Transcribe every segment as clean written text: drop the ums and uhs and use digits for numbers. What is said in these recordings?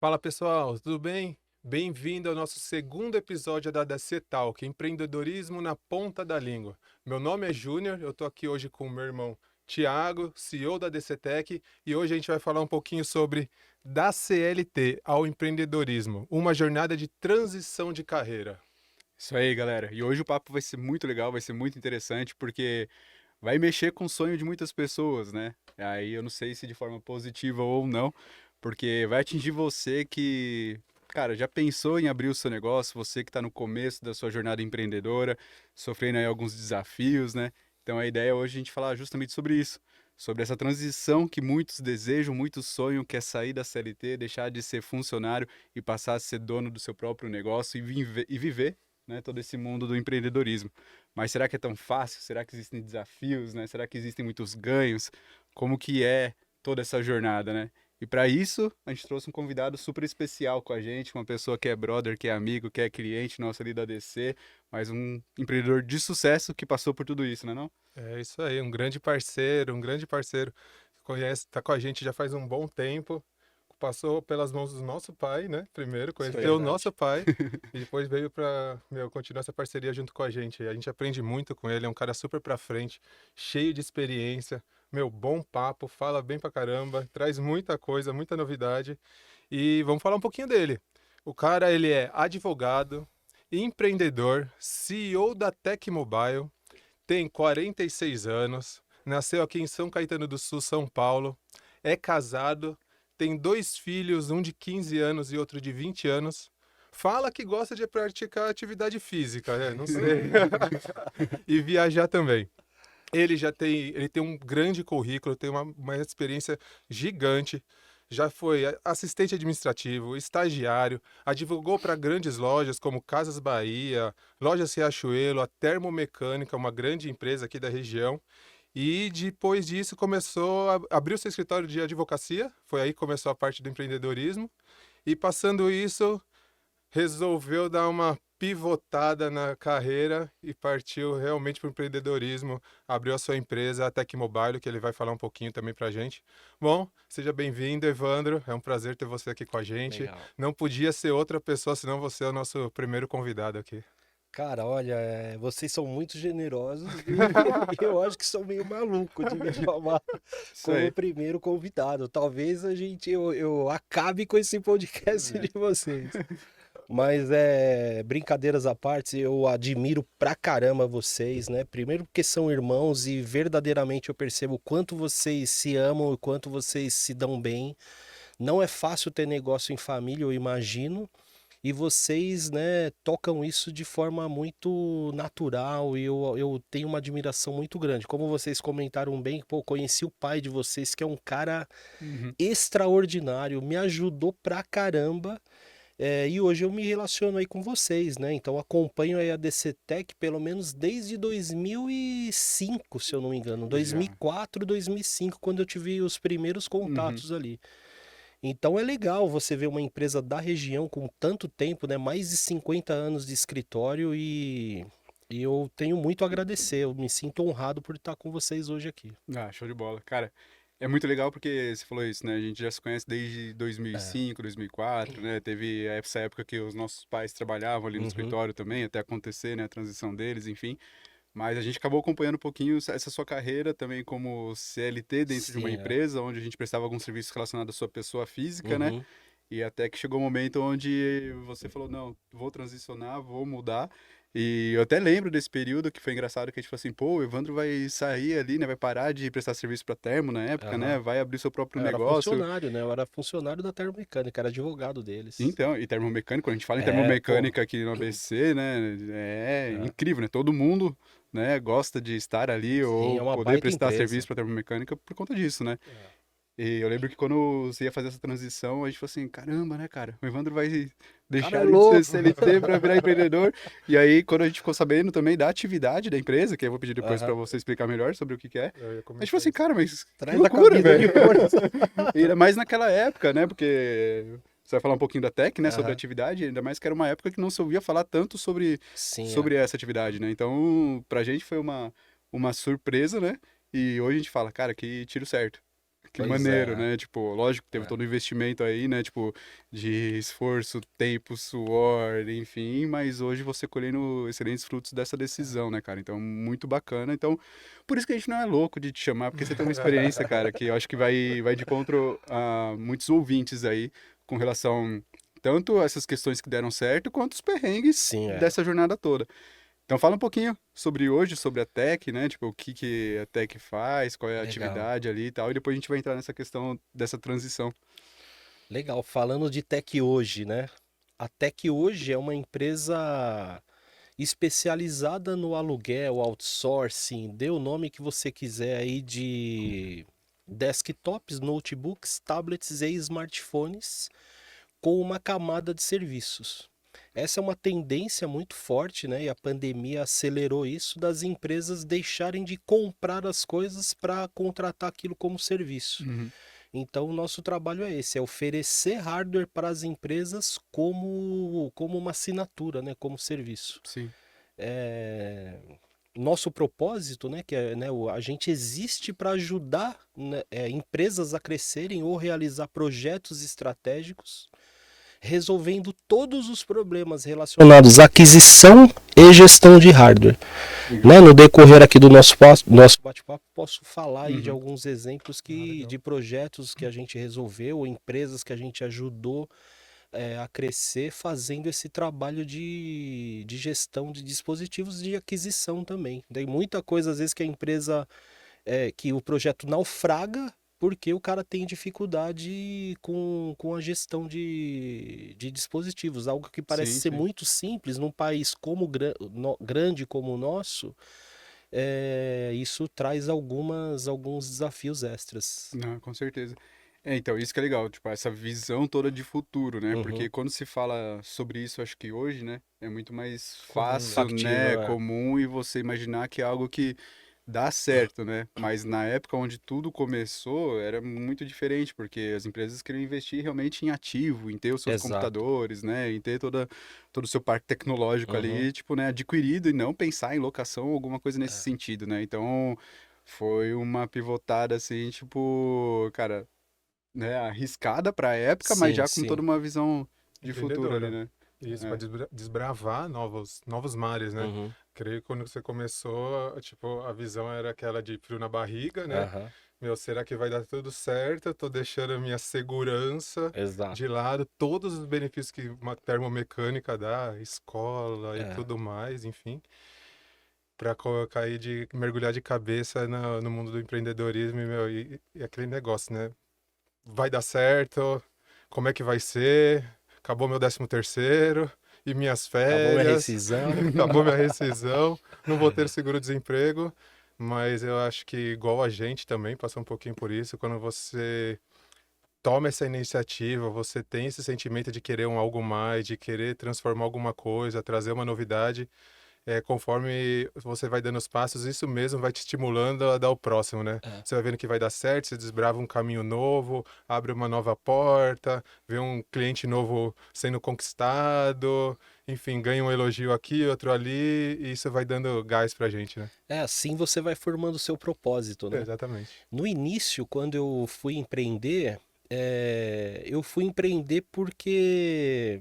Fala pessoal, tudo bem? Bem-vindo ao nosso segundo episódio da DC Talk, empreendedorismo na ponta da língua. Meu nome é Júnior, eu tô aqui hoje com o meu irmão Tiago, CEO da DC Tech, e hoje a gente vai falar um pouquinho sobre da CLT ao empreendedorismo, uma jornada de transição de carreira. Isso aí, galera. E hoje o papo vai ser muito legal, vai ser muito interessante, porque vai mexer com o sonho de muitas pessoas, né? Aí eu não sei se de forma positiva ou não, porque vai atingir você que, cara, já pensou em abrir o seu negócio, você que está no começo da sua jornada empreendedora, sofrendo aí alguns desafios, né? Então a ideia hoje é a gente falar justamente sobre isso, sobre essa transição que muitos desejam, muitos sonham, que é sair da CLT, deixar de ser funcionário e passar a ser dono do seu próprio negócio e viver, né, todo esse mundo do empreendedorismo. Mas será que é tão fácil? Será que existem desafios, né? Será que existem muitos ganhos? Como que é toda essa jornada, né? E para isso, a gente trouxe um convidado super especial com a gente, uma pessoa que é brother, que é amigo, que é cliente nosso ali da DC, mas um empreendedor de sucesso que passou por tudo isso, né não? É isso aí, um grande parceiro, conhece, tá com a gente já faz um bom tempo. Passou pelas mãos do nosso pai, né? Primeiro, Isso conheceu o aí. nosso pai e depois veio para, continuar essa parceria junto com a gente. A gente aprende muito com ele, é um cara super pra frente, cheio de experiência, bom papo, fala bem pra caramba, traz muita coisa, muita novidade. E vamos falar um pouquinho dele. O cara, ele é advogado, empreendedor, CEO da Tech Mobile, tem 46 anos, nasceu aqui em São Caetano do Sul, São Paulo, é casado, tem dois filhos, um de 15 anos e outro de 20 anos. Fala que gosta de praticar atividade física, né? Não sei. E viajar também. Ele tem um grande currículo, tem uma experiência gigante. Já foi assistente administrativo, estagiário, advogou para grandes lojas como Casas Bahia, Lojas Riachuelo, a Termomecânica, uma grande empresa aqui da região. E depois disso começou a abrir o seu escritório de advocacia. Foi aí que começou a parte do empreendedorismo. E passando isso, resolveu dar uma pivotada na carreira e partiu realmente para o empreendedorismo. Abriu a sua empresa, a Tecmobile, que ele vai falar um pouquinho também para a gente. Bom, seja bem-vindo, Evandro. É um prazer ter você aqui com a gente. Legal. Não podia ser outra pessoa, senão você é o nosso primeiro convidado aqui. Cara, olha, vocês são muito generosos e eu acho que sou meio maluco de me chamar Isso como aí. primeiro convidado. Talvez eu acabe com esse podcast de vocês. Mas brincadeiras à parte, eu admiro pra caramba vocês, né? Primeiro porque são irmãos e verdadeiramente eu percebo o quanto vocês se amam e quanto vocês se dão bem. Não é fácil ter negócio em família, eu imagino. E vocês, né, tocam isso de forma muito natural e eu tenho uma admiração muito grande. Como vocês comentaram bem, pô, conheci o pai de vocês, que é um cara Uhum. extraordinário, me ajudou pra caramba, e hoje eu me relaciono aí com vocês, né? Então acompanho aí a DC Tech pelo menos desde 2005, se eu não me engano, Já. 2004, 2005, quando eu tive os primeiros Uhum. contatos ali. Então é legal você ver uma empresa da região com tanto tempo, né? Mais de 50 anos de escritório e eu tenho muito a agradecer. Eu me sinto honrado por estar com vocês hoje aqui. Ah, show de bola. Cara, é muito legal porque você falou isso, né? A gente já se conhece desde É. 2005, 2004, né? Teve essa época que os nossos pais trabalhavam ali no Uhum. escritório também, até acontecer, né, a transição deles, enfim. Mas a gente acabou acompanhando um pouquinho essa sua carreira também como CLT dentro de uma Sim, é. empresa, onde a gente prestava alguns serviços relacionados à sua pessoa física, né? Uhum. E até que chegou o momento onde você falou, não, vou transicionar, vou mudar. E eu até lembro desse período que foi engraçado que a gente falou assim, pô, o Evandro vai sair ali, né? Vai parar de prestar serviço para Termo na época, né? Aham. Vai abrir seu próprio Eu era negócio. funcionário, né? Eu era funcionário da Termomecânica, era advogado deles. Então, e termomecânico, quando a gente fala em Pô. termomecânica aqui no ABC, né? É É. incrível, né? Todo mundo, né, gosta de estar ali Sim, é ou uma poder baita prestar empresa. serviço para termomecânica por conta disso, né? É. E eu lembro que quando você ia fazer essa transição, a gente falou assim, caramba, né, cara? O Evandro vai O cara é deixar de ser louco. CLT para virar empreendedor. E aí, quando a gente ficou sabendo também da atividade da empresa, que eu vou pedir depois para Aham. você explicar melhor sobre o que que é, Eu ia a gente falou comentar assim, isso. cara, mas que Traz a loucura, camisa velho. de força. E ainda mais naquela época, né? Porque você vai falar um pouquinho da Tech, né, sobre a Aham. atividade, ainda mais que era uma época que não se ouvia falar tanto Sim, é. sobre essa atividade, né? Então, pra gente foi uma surpresa, né? E hoje a gente fala, cara, que tiro certo. Que Pois maneiro, é. né? Tipo, lógico que teve É. todo o investimento aí, né? Tipo, de esforço, tempo, suor, enfim, mas hoje você colhendo excelentes frutos dessa decisão, né, cara? Então, muito bacana. Então, por isso que a gente não é louco de te chamar, porque você tem uma experiência, cara, que eu acho que vai de encontro a muitos ouvintes aí com relação tanto a essas questões que deram certo, quanto os perrengues Sim, é. dessa jornada toda. Então fala um pouquinho sobre hoje, sobre a Tech, né? Tipo, o que que a Tech faz, qual é a Legal. atividade ali e tal, e depois a gente vai entrar nessa questão dessa transição. Legal. Falando de Tech Hoje, né? A Tech Hoje é uma empresa especializada no aluguel, outsourcing, dê o nome que você quiser aí de desktops, notebooks, tablets e smartphones com uma camada de serviços. Essa é uma tendência muito forte, né? E a pandemia acelerou isso das empresas deixarem de comprar as coisas para contratar aquilo como serviço. Uhum. Então, o nosso trabalho é esse, é oferecer hardware para as empresas como uma assinatura, né? Como serviço. Sim. É, nosso propósito, né, que é, né, a gente existe para ajudar, né, empresas a crescerem ou realizar projetos estratégicos, resolvendo todos os problemas relacionados à aquisição e gestão de hardware. Legal. Né, no decorrer aqui do nosso bate-papo, posso falar aí de Uhum. alguns exemplos legal. de projetos que a gente resolveu, ou empresas que a gente ajudou a crescer fazendo esse trabalho de gestão de dispositivos de aquisição também. Tem muita coisa, às vezes, que a empresa, que o projeto naufraga porque o cara tem dificuldade com a gestão de dispositivos. Algo que parece Sim, ser sim. muito simples num país como grande como o nosso, isso traz alguns desafios extras. Não, com certeza. É, então, isso que é legal, tipo, essa visão toda de futuro, né? Uhum. Porque quando se fala sobre isso, acho que hoje, né, é muito mais Comum, né? fácil, né, Factível, comum, e você imaginar que é algo que dá certo, né? Mas na época onde tudo começou, era muito diferente, porque as empresas queriam investir realmente em ativo, em ter os seus Exato. computadores, né, em ter todo o seu parque tecnológico Uhum. ali, tipo, né, adquirido e não pensar em locação ou alguma coisa nesse sentido, né? Então, foi uma pivotada assim, tipo, cara, né, arriscada para a época, mas Sim, já com toda sim. uma visão de futuro ali, Empreendedora. né? Isso, para É. desbravar novos mares, né? Uhum. Creio que quando você começou, tipo, a visão era aquela de frio na barriga, né? Aham. Meu, será que vai dar tudo certo? Eu tô deixando a minha segurança de Exato. lado, todos os benefícios que uma termomecânica dá, escola e É. tudo mais, enfim, para colocar aí de mergulhar de cabeça no mundo do empreendedorismo meu, e aquele negócio, né? Vai dar certo? Como é que vai ser? Acabou meu 13º e minhas Acabou minha férias, rescisão. acabou minha rescisão, não vou ter seguro-desemprego, mas eu acho que igual a gente também passou um pouquinho por isso, quando você toma essa iniciativa, você tem esse sentimento de querer um algo mais, de querer transformar alguma coisa, trazer uma novidade, conforme você vai dando os passos, isso mesmo vai te estimulando a dar o próximo, né? É. Você vai vendo que vai dar certo, você desbrava um caminho novo, abre uma nova porta, vê um cliente novo sendo conquistado, enfim, ganha um elogio aqui, outro ali, e isso vai dando gás pra gente, né? Assim você vai formando o seu propósito, né? Exatamente. No início, quando eu fui empreender, eu fui empreender porque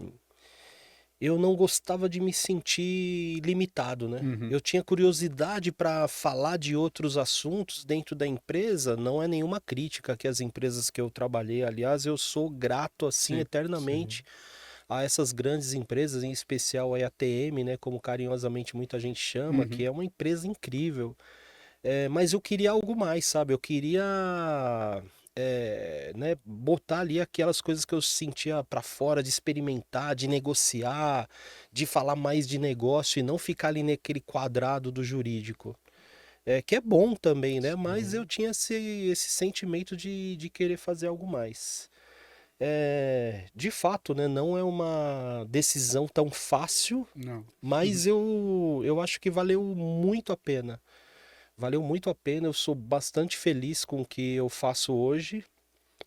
eu não gostava de me sentir limitado, né? Uhum. Eu tinha curiosidade para falar de outros assuntos dentro da empresa, não é nenhuma crítica que as empresas que eu trabalhei, aliás, eu sou grato assim Sim. Sim. eternamente a essas grandes empresas, em especial a ATM, né, como carinhosamente muita gente chama, que Uhum. é uma empresa incrível. Mas eu queria algo mais, sabe? Eu queria, né, botar ali aquelas coisas que eu sentia pra fora, de experimentar, de negociar, de falar mais de negócio e não ficar ali naquele quadrado do jurídico. Que é bom também, né? Mas eu Sim. tinha esse sentimento de querer fazer algo mais. De fato, né, não é uma decisão tão fácil, Não. mas eu acho que valeu muito a pena. Valeu muito a pena, eu sou bastante feliz com o que eu faço hoje.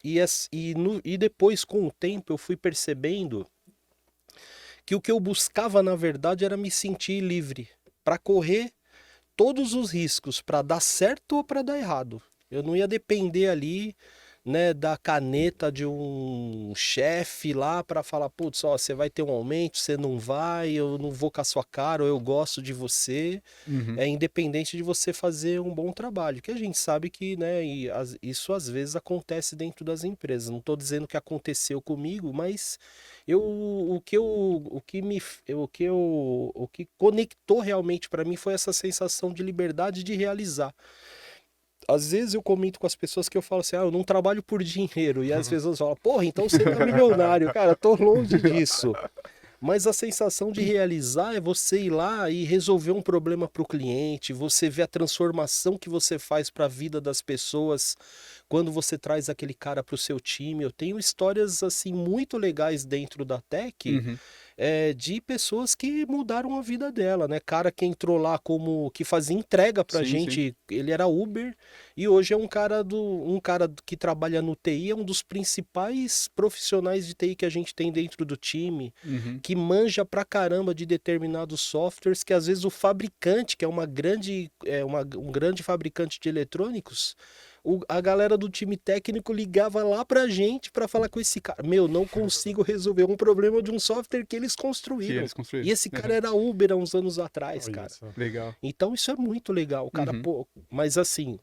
E depois, com o tempo, eu fui percebendo que o que eu buscava, na verdade, era me sentir livre para correr todos os riscos, para dar certo ou para dar errado. Eu não ia depender ali né, da caneta de um chefe lá para falar, putz, ó, você vai ter um aumento, você não vai, eu não vou com a sua cara, ou eu gosto de você, Uhum. independente de você fazer um bom trabalho, que a gente sabe que, né, isso às vezes acontece dentro das empresas. Não estou dizendo que aconteceu comigo, mas o que conectou realmente para mim foi essa sensação de liberdade de realizar. Às vezes eu comento com as pessoas que eu falo assim, eu não trabalho por dinheiro. E as pessoas falam, porra, então você tá milionário. Cara, tô longe disso. Mas a sensação de realizar é você ir lá e resolver um problema para o cliente, você ver a transformação que você faz para a vida das pessoas quando você traz aquele cara para o seu time. Eu tenho histórias assim muito legais dentro da Tech, Uhum. de pessoas que mudaram a vida dela, né? Cara que entrou lá como que fazia entrega pra Sim, sim. gente, ele era Uber e hoje é um cara que trabalha no TI, é um dos principais profissionais de TI que a gente tem dentro do time, Uhum. que manja pra caramba de determinados softwares que às vezes o fabricante, que é um grande fabricante de eletrônicos, a galera do time técnico ligava lá pra gente pra falar com esse cara. Meu, não consigo resolver um problema de um software que eles Que construíram. eles construíram. E esse cara Uhum. era Uber há uns anos atrás, Olha cara. só. Legal. Então isso é muito legal, cara. Uhum. Pô, mas assim,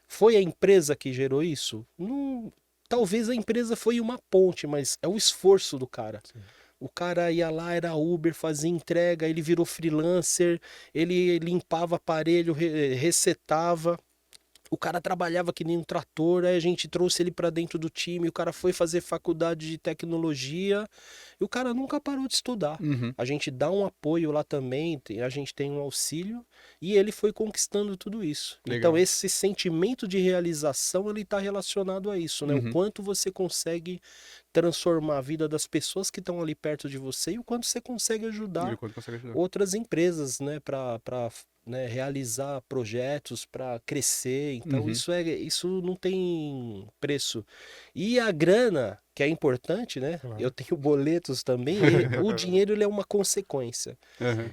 foi a empresa que gerou isso? Não, talvez a empresa foi uma ponte, mas é o esforço do cara. Sim. O cara ia lá, era Uber, fazia entrega, ele virou freelancer, ele limpava aparelho, resetava. O cara trabalhava que nem um trator, aí a gente trouxe ele pra dentro do time, o cara foi fazer faculdade de tecnologia, e o cara nunca parou de estudar. Uhum. A gente dá um apoio lá também, a gente tem um auxílio, e ele foi conquistando tudo isso. Então Legal. esse sentimento de realização, ele tá relacionado a isso, né? O Uhum. quanto você consegue transformar a vida das pessoas que estão ali perto de você e o quanto você consegue E o ajudar quanto consegue ajudar. outras empresas, né, para né, realizar projetos, para crescer. Então Uhum. isso não tem preço. E a grana, que é importante, né? Eu Claro. tenho boletos também. O dinheiro ele é uma consequência. Uhum.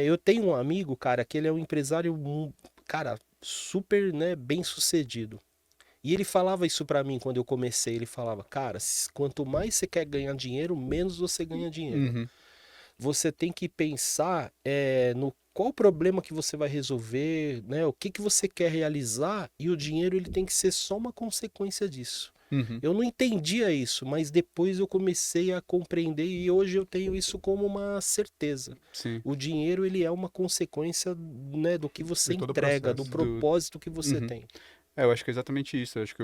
Eu tenho um amigo, cara, que ele é um empresário, cara, super, né, bem sucedido. E ele falava isso pra mim quando eu comecei. Ele falava, cara, quanto mais você quer ganhar dinheiro, menos você ganha dinheiro. Uhum. Você tem que pensar no qual problema que você vai resolver, né? O que que você quer realizar e o dinheiro ele tem que ser só uma consequência disso. Uhum. Eu não entendia isso, mas depois eu comecei a compreender e hoje eu tenho isso como uma certeza. Sim. O dinheiro ele é uma consequência, né, do que você De todo o entrega, do processo. propósito que você Uhum. tem. Eu acho que é exatamente isso. Eu acho que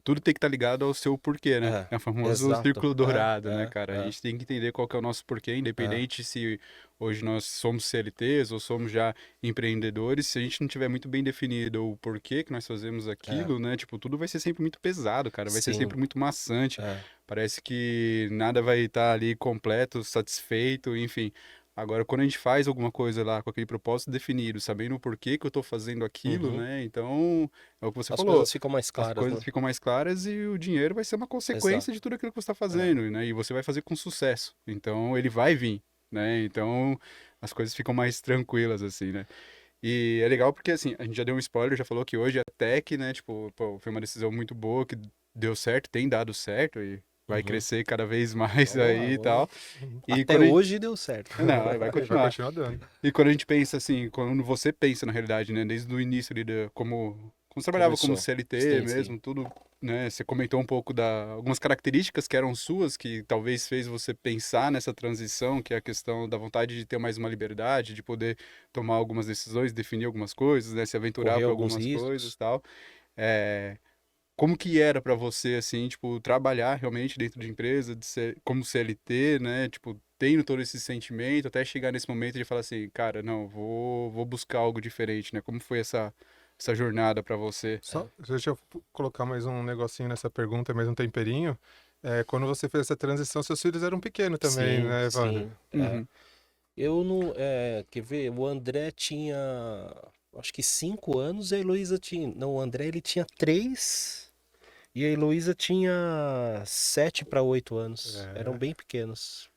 tudo tem que estar ligado ao seu porquê, né? É, É o famoso exato. círculo dourado, né, É, cara? A é, gente tem que entender qual que é o nosso porquê, é. independente se hoje nós somos CLTs ou somos já empreendedores. Se a gente não tiver muito bem definido o porquê que nós fazemos É. aquilo, né? Tipo, tudo vai ser sempre muito pesado, cara. Vai ser Sim. sempre muito maçante. É. Parece que nada vai estar ali completo, satisfeito, enfim. Agora, quando a gente faz alguma coisa lá com aquele propósito definido, sabendo o porquê que eu tô fazendo aquilo, Uhum. né? Então, é o que você As falou. coisas ficam mais As claras, coisas né? ficam mais claras e o dinheiro vai ser uma consequência de Exato. tudo aquilo que você está É. fazendo, né? E você vai fazer com sucesso. Então, ele vai vir, né? Então, as coisas ficam mais tranquilas, assim, né? E é legal porque, assim, a gente já deu um spoiler, já falou que hoje a Tech, né? Tipo, pô, foi uma decisão muito boa, que deu certo, tem dado certo e vai Uhum. crescer cada vez mais Vamos lá, aí e vamos. tal. Uhum. E Até quando a gente... hoje deu certo. Não, vai E vai continuar. continuar dando. E quando a gente pensa assim, quando você pensa na realidade, né, desde o início ali, como você trabalhava como Começou. CLT Sim, sim. mesmo, tudo, né, você comentou um pouco algumas características que eram suas, que talvez fez você pensar nessa transição, que é a questão da vontade de ter mais uma liberdade, de poder tomar algumas decisões, definir algumas coisas, né, se aventurar Correu para alguns algumas coisas riscos. e tal. É, como que era pra você, assim, tipo, trabalhar realmente dentro de empresa, como CLT, né? Tipo, tendo todo esse sentimento, até chegar nesse momento de falar assim, cara, não, vou buscar algo diferente, né? Como foi essa jornada pra você? Só, deixa eu colocar mais um negocinho nessa pergunta, mais um temperinho. Quando você fez essa transição, seus filhos eram pequenos também, Sim, né, Evandro? sim. Uhum, Eu não. Quer ver? O André tinha. Acho que 5 anos e a Heloísa tinha. Não, o André ele tinha 3 e a Heloísa tinha 7 para 8 anos. Eram É, bem pequenos.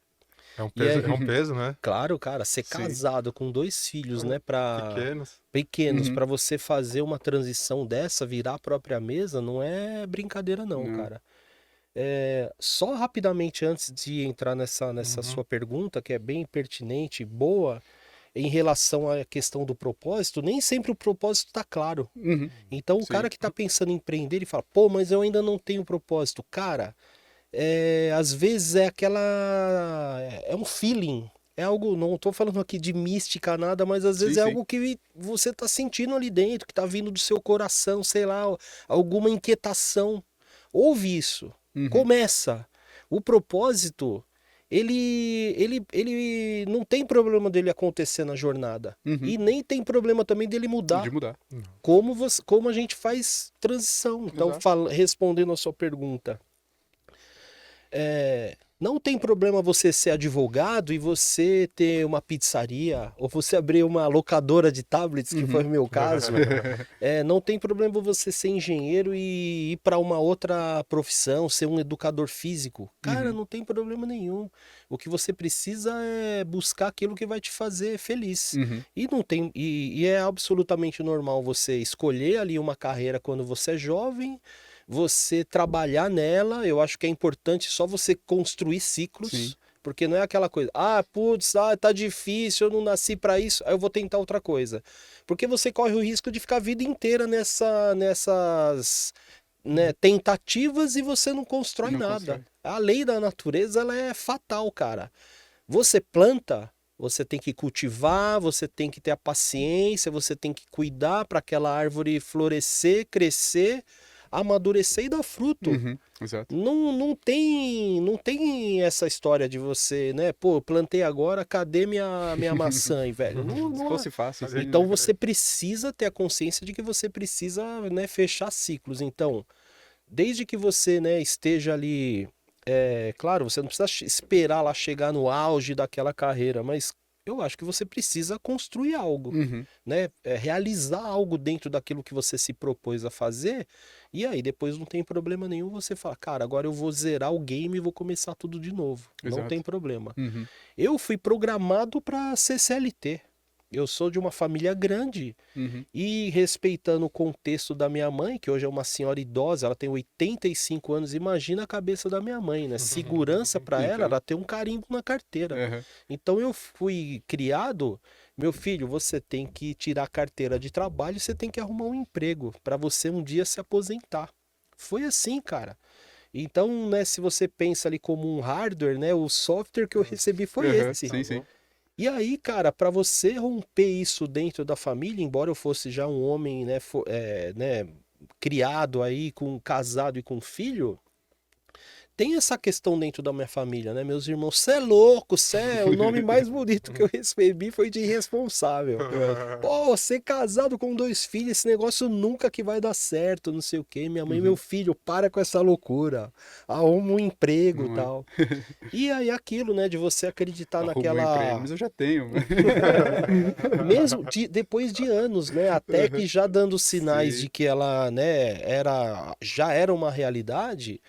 E aí, É um peso, né? claro, cara, ser Sim. casado com 2 filhos, né, para Pequenos. pequenos, Uhum. para você fazer uma transição dessa, virar a própria mesa, não é brincadeira não, Não. cara. Só rapidamente antes de entrar nessa Uhum. sua pergunta, que é bem pertinente e boa, em relação à questão do propósito, nem sempre o propósito tá claro. Uhum. Então, o Sim. cara que tá pensando em empreender, ele fala, pô, mas eu ainda não tenho propósito. Cara, às vezes é é um feeling. É algo, não tô falando aqui de mística, nada, mas às vezes Sim, é sim. algo que você tá sentindo ali dentro, que tá vindo do seu coração, sei lá, alguma inquietação. Ouve isso. Uhum. Começa. O propósito, ele não tem problema dele acontecer na jornada. Uhum. E nem tem problema também dele De mudar. mudar. Como a gente faz transição. Então, Exato. respondendo a sua pergunta, não tem problema você ser advogado e você ter uma pizzaria, ou você abrir uma locadora de tablets, que foi Uhum. o meu caso. Não tem problema você ser engenheiro e ir para uma outra profissão, ser um educador físico. Cara, Uhum. não tem problema nenhum. O que você precisa é buscar aquilo que vai te fazer feliz. Uhum. E não tem, e é absolutamente normal você escolher ali uma carreira quando você é jovem, você trabalhar nela. Eu acho que é importante só você construir ciclos, Sim. porque não é aquela coisa, putz, tá difícil, eu não nasci para isso, aí eu vou tentar outra coisa. Porque você corre o risco de ficar a vida inteira nessas, né, tentativas, e você não constrói Não nada. constrói. A lei da natureza, ela é fatal, cara. Você planta, você tem que cultivar, você tem que ter a paciência, você tem que cuidar para aquela árvore florescer, crescer, amadurecer e dar fruto. Uhum. Exato. Não tem essa história de você, né? Pô, eu plantei agora, cadê minha maçã, hein, velho? Se fosse fácil, assim, Então né? você precisa ter a consciência de que você precisa, né, fechar ciclos. Então, desde que você, né, esteja ali, claro, você não precisa esperar lá chegar no auge daquela carreira, mas eu acho que você precisa construir algo, Uhum. né? Realizar algo dentro daquilo que você se propôs a fazer, e aí depois não tem problema nenhum você falar, cara, agora eu vou zerar o game e vou começar tudo de novo. Não tem Exato. problema. Uhum. Eu fui programado para ser CLT. Eu sou de uma família grande Uhum. e, respeitando o contexto da minha mãe, que hoje é uma senhora idosa, ela tem 85 anos, imagina a cabeça da minha mãe, né? Segurança para ela, Então. ela tem um carimbo na carteira. Uhum. Então eu fui criado, meu filho, você tem que tirar a carteira de trabalho, você tem que arrumar um emprego para você um dia se aposentar. Foi assim, cara. Então, né, se você pensa ali como um hardware, né, o software que eu recebi foi Uhum. esse. Sim, sim. E aí, cara, para você romper isso dentro da família, embora eu fosse já um homem, né, né, criado aí, casado e com filho, tem essa questão dentro da minha família, né? Meus irmãos, cê é louco, o nome mais bonito que eu recebi foi de irresponsável. Pô, ser casado com 2 filhos, esse negócio nunca que vai dar certo, não sei o quê. Minha mãe, meu filho, para com essa loucura. Arruma um emprego e Não é? tal. E aí aquilo, né, de você acreditar Arrumo um emprego, naquela... mas eu já tenho. Mesmo depois de anos, né? Até que já dando sinais Sim. de que ela, né, já era uma realidade,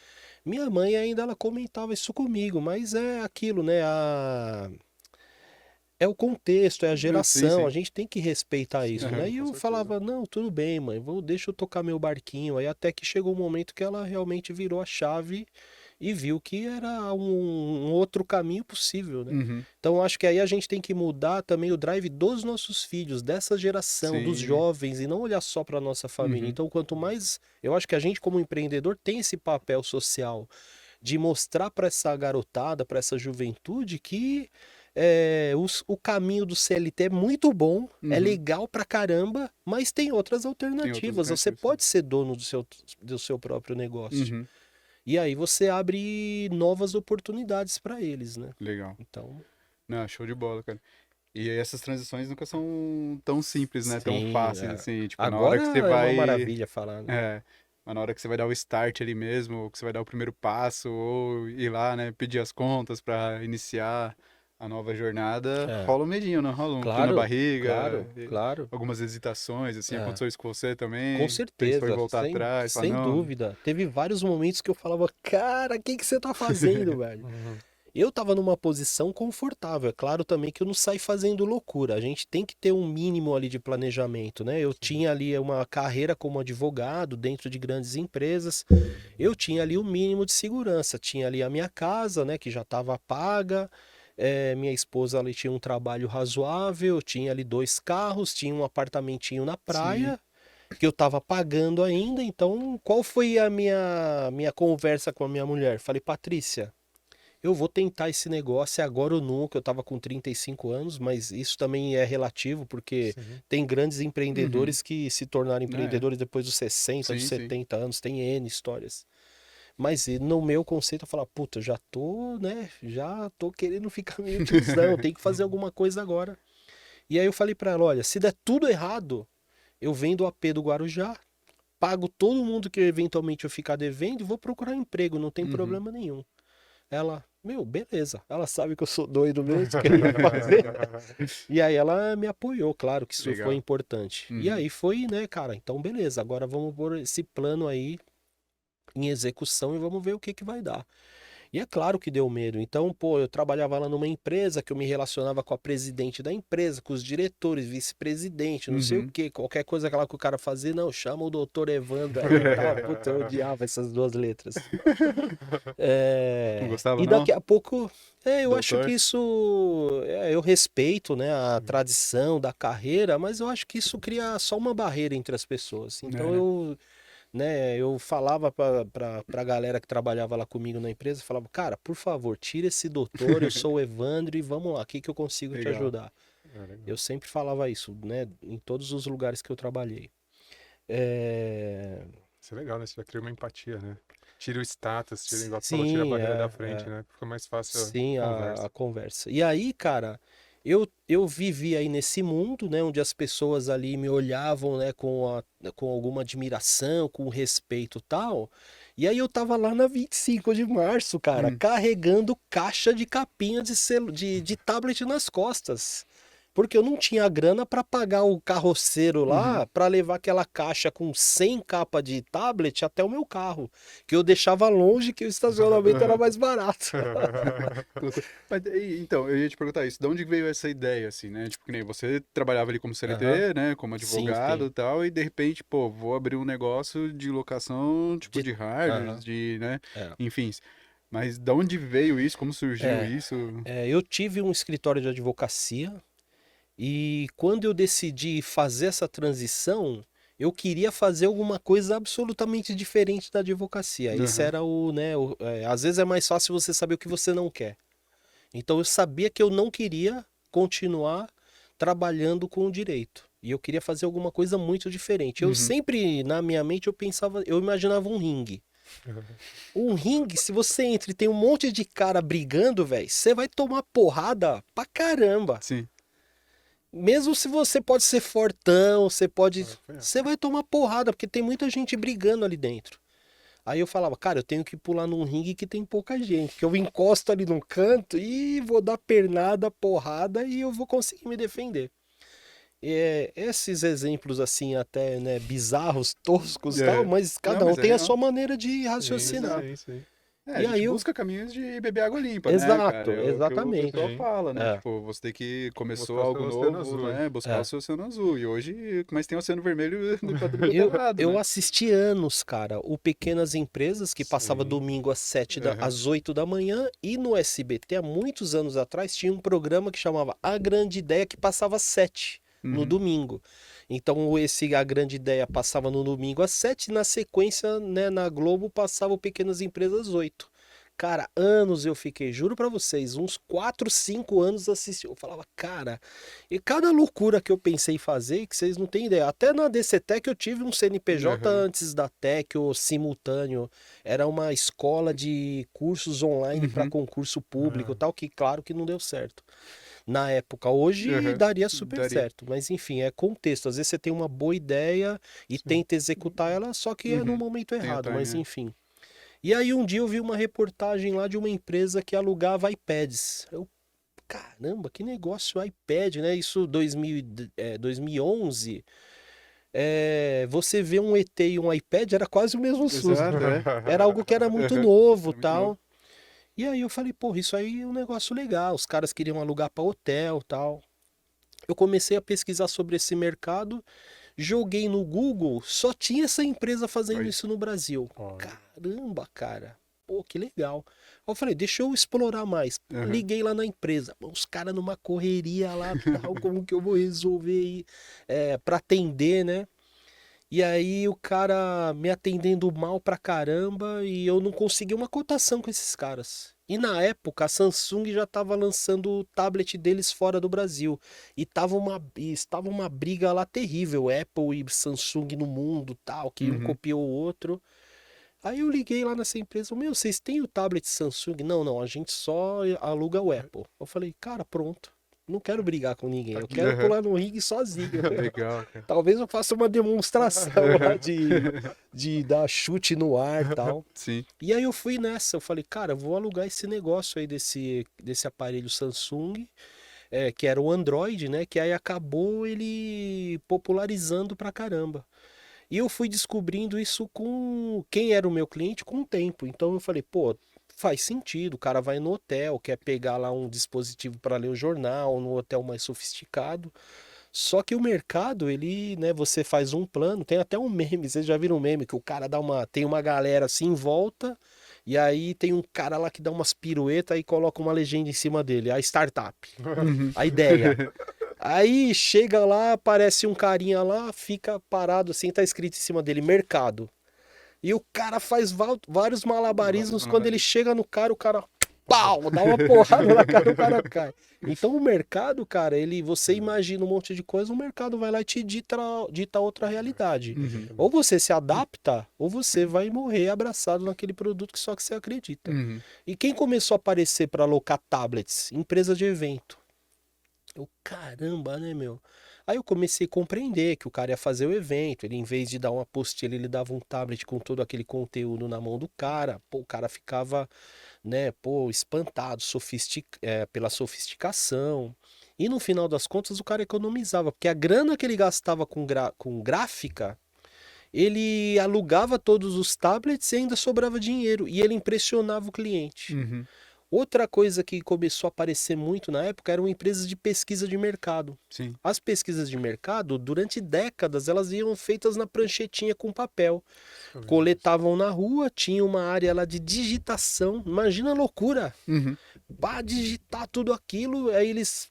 minha mãe ainda ela comentava isso comigo, mas é aquilo, né? É o contexto, é a Não, sim, geração, a sim. gente tem que respeitar isso, Aham, né? E com eu certeza. falava, não, tudo bem, mãe, deixa eu tocar meu barquinho. Aí até que chegou um momento que ela realmente virou a chave e viu que era um outro caminho possível, né? Uhum. Então eu acho que aí a gente tem que mudar também o drive dos nossos filhos, dessa geração, dos Sim. jovens, e não olhar só para nossa família. Uhum. Então, quanto mais, eu acho que a gente como empreendedor tem esse papel social de mostrar para essa garotada, para essa juventude que o caminho do CLT é muito bom, é Uhum. legal pra caramba, mas tem outras Tem outras alternativas. Você alternativas. pode ser dono do seu próprio negócio. Uhum. E aí você abre novas oportunidades para eles, né? Legal. Então, Não, show de bola, cara. E essas transições nunca são tão simples, né? Tão sim, fáceis, assim. Tipo, na hora agora que você é uma vai... maravilha falar, né? É, mas na hora que você vai dar o start ali mesmo, ou que você vai dar o primeiro passo, ou ir lá, né, pedir as contas pra iniciar a nova jornada, É, rola um medinho, não? Rola um frio na claro, barriga, claro. algumas hesitações, assim, É. aconteceu isso com você também? Com Pensou em certeza, voltar atrás, falar, sem não, dúvida. Teve vários momentos que eu falava, cara, o que você tá fazendo, velho? Uhum. Eu tava numa posição confortável. É claro também que eu não saí fazendo loucura. A gente tem que ter um mínimo ali de planejamento, né? Eu tinha ali uma carreira como advogado dentro de grandes empresas. Eu tinha ali o mínimo de segurança. Tinha ali a minha casa, né, que já estava paga. Minha esposa ali tinha um trabalho razoável. Tinha ali 2 carros, tinha um apartamentinho na praia que eu tava pagando ainda. Então, qual foi a minha conversa com a minha mulher? Falei, Patrícia, eu vou tentar esse negócio, é agora ou nunca. Eu tava com 35 anos, mas isso também é relativo, porque Sim. tem grandes Uhum. empreendedores que se tornaram É, empreendedores depois dos 60, dos sim, sim. 70 anos, tem N histórias. Mas no meu conceito, eu falo, puta, já tô, né, já tô querendo ficar meio tiozão, tem que fazer alguma coisa agora. E aí eu falei pra ela, olha, se der tudo errado, eu vendo o AP do Guarujá, pago todo mundo que eventualmente eu ficar devendo e vou procurar emprego, não tem Uhum. problema nenhum. Ela, meu, beleza. Ela sabe que eu sou doido mesmo, que eu ia fazer. E aí ela me apoiou, claro que isso foi Legal. importante. E Uhum. aí foi, né, cara, então beleza, agora vamos pôr esse plano aí em execução e vamos ver o que que vai dar. E é claro que deu medo. Então, pô, eu trabalhava lá numa empresa que eu me relacionava com a presidente da empresa, com os diretores, vice-presidente, não sei o Uhum. quê. Qualquer coisa que lá que o cara fazia, não, chama o doutor Evandro aí e tal. Puta, eu odiava essas 2 letras. Não gostava, E não? daqui a pouco, eu acho que Doutor? isso, eu respeito, né, a tradição da carreira, mas eu acho que isso cria só uma barreira entre as pessoas. Então É. eu falava pra galera que trabalhava lá comigo na empresa, falava, cara, por favor, tira esse doutor, eu sou o Evandro e vamos lá, o que que eu consigo te Legal. ajudar? Legal. Eu sempre falava isso, né, em todos os lugares que eu trabalhei. É, Isso é legal, né? Você já cria uma empatia, né? Tira o status, tira, igual tu falou, tira a sim, barreira da frente, né? Fica mais fácil sim, a a conversa. conversa. E aí, cara, eu vivi aí nesse mundo, né, onde as pessoas ali me olhavam, né, com alguma admiração, com respeito e tal. E aí eu tava lá na 25 de março, cara, Hum. carregando caixa de capinha de tablet nas costas. Porque eu não tinha grana para pagar o carroceiro Uhum. lá para levar aquela caixa com 100 capas de tablet até o meu carro, que eu deixava longe que o estacionamento era Aham. mais barato. Que loucura. Mas, então, eu ia te perguntar isso. De onde veio essa ideia, assim, né? Tipo, que nem você trabalhava ali como Aham. CLT, né? Como Sim, advogado sim. e tal, e de repente, pô, vou abrir um negócio de locação, tipo, De... de hardware, Aham. de, né? É. Enfim. Mas de onde veio isso? Como surgiu É, isso? eu tive um escritório de advocacia e quando eu decidi fazer essa transição, eu queria fazer alguma coisa absolutamente diferente da advocacia. Esse Aham. era né, às vezes é mais fácil você saber o que você não quer. Então eu sabia que eu não queria continuar trabalhando com o direito. E eu queria fazer alguma coisa muito diferente. Eu Uhum. sempre, na minha mente, eu imaginava um ringue. Um ringue, se você entra e tem um monte de cara brigando, velho, você vai tomar porrada pra caramba. Sim. Mesmo se você pode ser fortão, você pode. Ah, foi, ó. Você vai tomar porrada, porque tem muita gente brigando ali dentro. Aí eu falava, cara, eu tenho que pular num ringue que tem pouca gente, que eu encosto ali num canto e vou dar pernada, porrada e eu vou conseguir me defender. Esses exemplos assim, até, né, bizarros, toscos e tal, É. mas Não, cada um mas é tem a real. sua maneira de Sim, raciocinar. sim, sim. É, a E aí gente eu. busca caminhos de beber água limpa, né, cara? Exato, É o que o pessoal exatamente. Sim. fala, né? É. Tipo, você tem que começou Buscar o seu algo oceano novo, azul aí. né? Buscar o É. seu oceano azul. E hoje, mas tem o oceano vermelho pra tudo quanto é Eu, lado, eu né? assisti anos, cara, o Pequenas Empresas, que passava Sim. domingo às Aham. às 8 da manhã, e no SBT, há muitos anos atrás, tinha um programa que chamava A Grande Ideia, que passava às 7 no Uhum. domingo. Então, esse A Grande Ideia passava no domingo às 7, e na sequência, né, na Globo, passava o Pequenas Empresas às 8. Cara, anos eu fiquei, juro pra vocês, uns 4, 5 anos assisti. Eu falava, cara, e cada loucura que eu pensei em fazer, que vocês não têm ideia. Até na DCTEC eu tive um CNPJ Aham. antes da TEC, o simultâneo. Era uma escola de cursos online para Uhum. concurso público, Ah, e tal, que claro que não deu certo. Na época, hoje Aham. daria super Daria. certo, mas enfim, é contexto. Às vezes você tem uma boa ideia e sim. tenta executar ela, só que é no Uhum. momento Tem o errado, time, mas né? enfim. E aí um dia eu vi uma reportagem lá de uma empresa que alugava iPads. Caramba, que negócio iPad, né? Isso 2011. Você vê um ET e um iPad era quase o mesmo susto. Exato, é. Era algo que era muito Aham. novo, Era muito novo. tal. E aí eu falei, porra, isso aí é um negócio legal. Os caras queriam alugar pra hotel e tal. Eu comecei a pesquisar sobre esse mercado, joguei no Google, só tinha essa empresa fazendo Olha. isso no Brasil. Olha. Caramba, cara. Pô, que legal. Aí eu falei, deixa eu explorar mais. Pô, Aham. liguei lá na empresa. Os caras numa correria lá, tal, como que eu vou resolver aí pra atender, né? E aí o cara me atendendo mal pra caramba e eu não consegui uma cotação com esses caras. E na época a Samsung já estava lançando o tablet deles fora do Brasil. Estava uma briga lá terrível, Apple e Samsung no mundo, tal, que um Uhum. copiou o outro. Aí eu liguei lá nessa empresa, meu, vocês têm o tablet Samsung? Não, não, a gente só aluga o Apple. Eu falei, cara, pronto. Não quero brigar com ninguém, eu quero Aham. pular no ringue sozinho. Legal, cara. Talvez eu faça uma demonstração lá de dar chute no ar e tal. Sim. E aí eu fui nessa, eu falei, cara, eu vou alugar esse negócio aí desse aparelho Samsung, que era o Android, né? Que aí acabou ele popularizando pra caramba. E eu fui descobrindo isso com quem era o meu cliente com o tempo. Então eu falei, pô, faz sentido, o cara vai no hotel, quer pegar lá um dispositivo para ler o jornal, no hotel mais sofisticado. Só que o mercado, ele, né, você faz um plano, tem até um meme, vocês já viram um meme que o cara tem uma galera assim em volta, e aí tem um cara lá que dá umas piruetas e coloca uma legenda em cima dele, a startup, Uhum. a ideia. Aí chega lá, aparece um carinha lá, fica parado assim, tá escrito em cima dele, mercado. E o cara faz vários malabarismos, quando ele chega no cara, o cara pau, dá uma porrada na cara, o cara cai. Então o mercado, cara, você imagina um monte de coisa, o mercado vai lá e te dita outra realidade. Uhum. Ou você se adapta, ou você vai morrer abraçado naquele produto que só que você acredita. Uhum. E quem começou a aparecer para alocar tablets? Empresa de evento. Eu, caramba, né, meu? Aí eu comecei a compreender que o cara ia fazer o evento, ele em vez de dar uma apostila, ele dava um tablet com todo aquele conteúdo na mão do cara. Pô, o cara ficava, né, pô, espantado, pela sofisticação. E no final das contas o cara economizava, porque a grana que ele gastava com gráfica, ele alugava todos os tablets e ainda sobrava dinheiro. E ele impressionava o cliente. Uhum. Outra coisa que começou a aparecer muito na época eram empresas de pesquisa de mercado. Sim. As pesquisas de mercado, durante décadas, elas iam feitas na pranchetinha com papel. Coletavam na rua, tinha uma área lá de digitação. Imagina a loucura! Uhum. Para digitar tudo aquilo, aí eles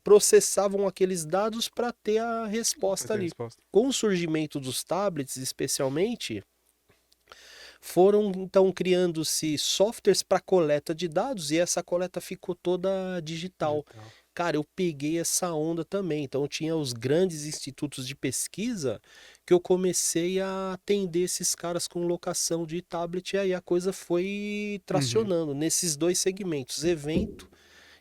processavam aqueles dados para ter a resposta Vai ter ali. resposta. Com o surgimento dos tablets, especialmente, foram então criando-se softwares para coleta de dados e essa coleta ficou toda digital. Cara, eu peguei essa onda também. Então, eu tinha os grandes institutos de pesquisa que eu comecei a atender esses caras com locação de tablet. E aí a coisa foi tracionando nesses dois segmentos, evento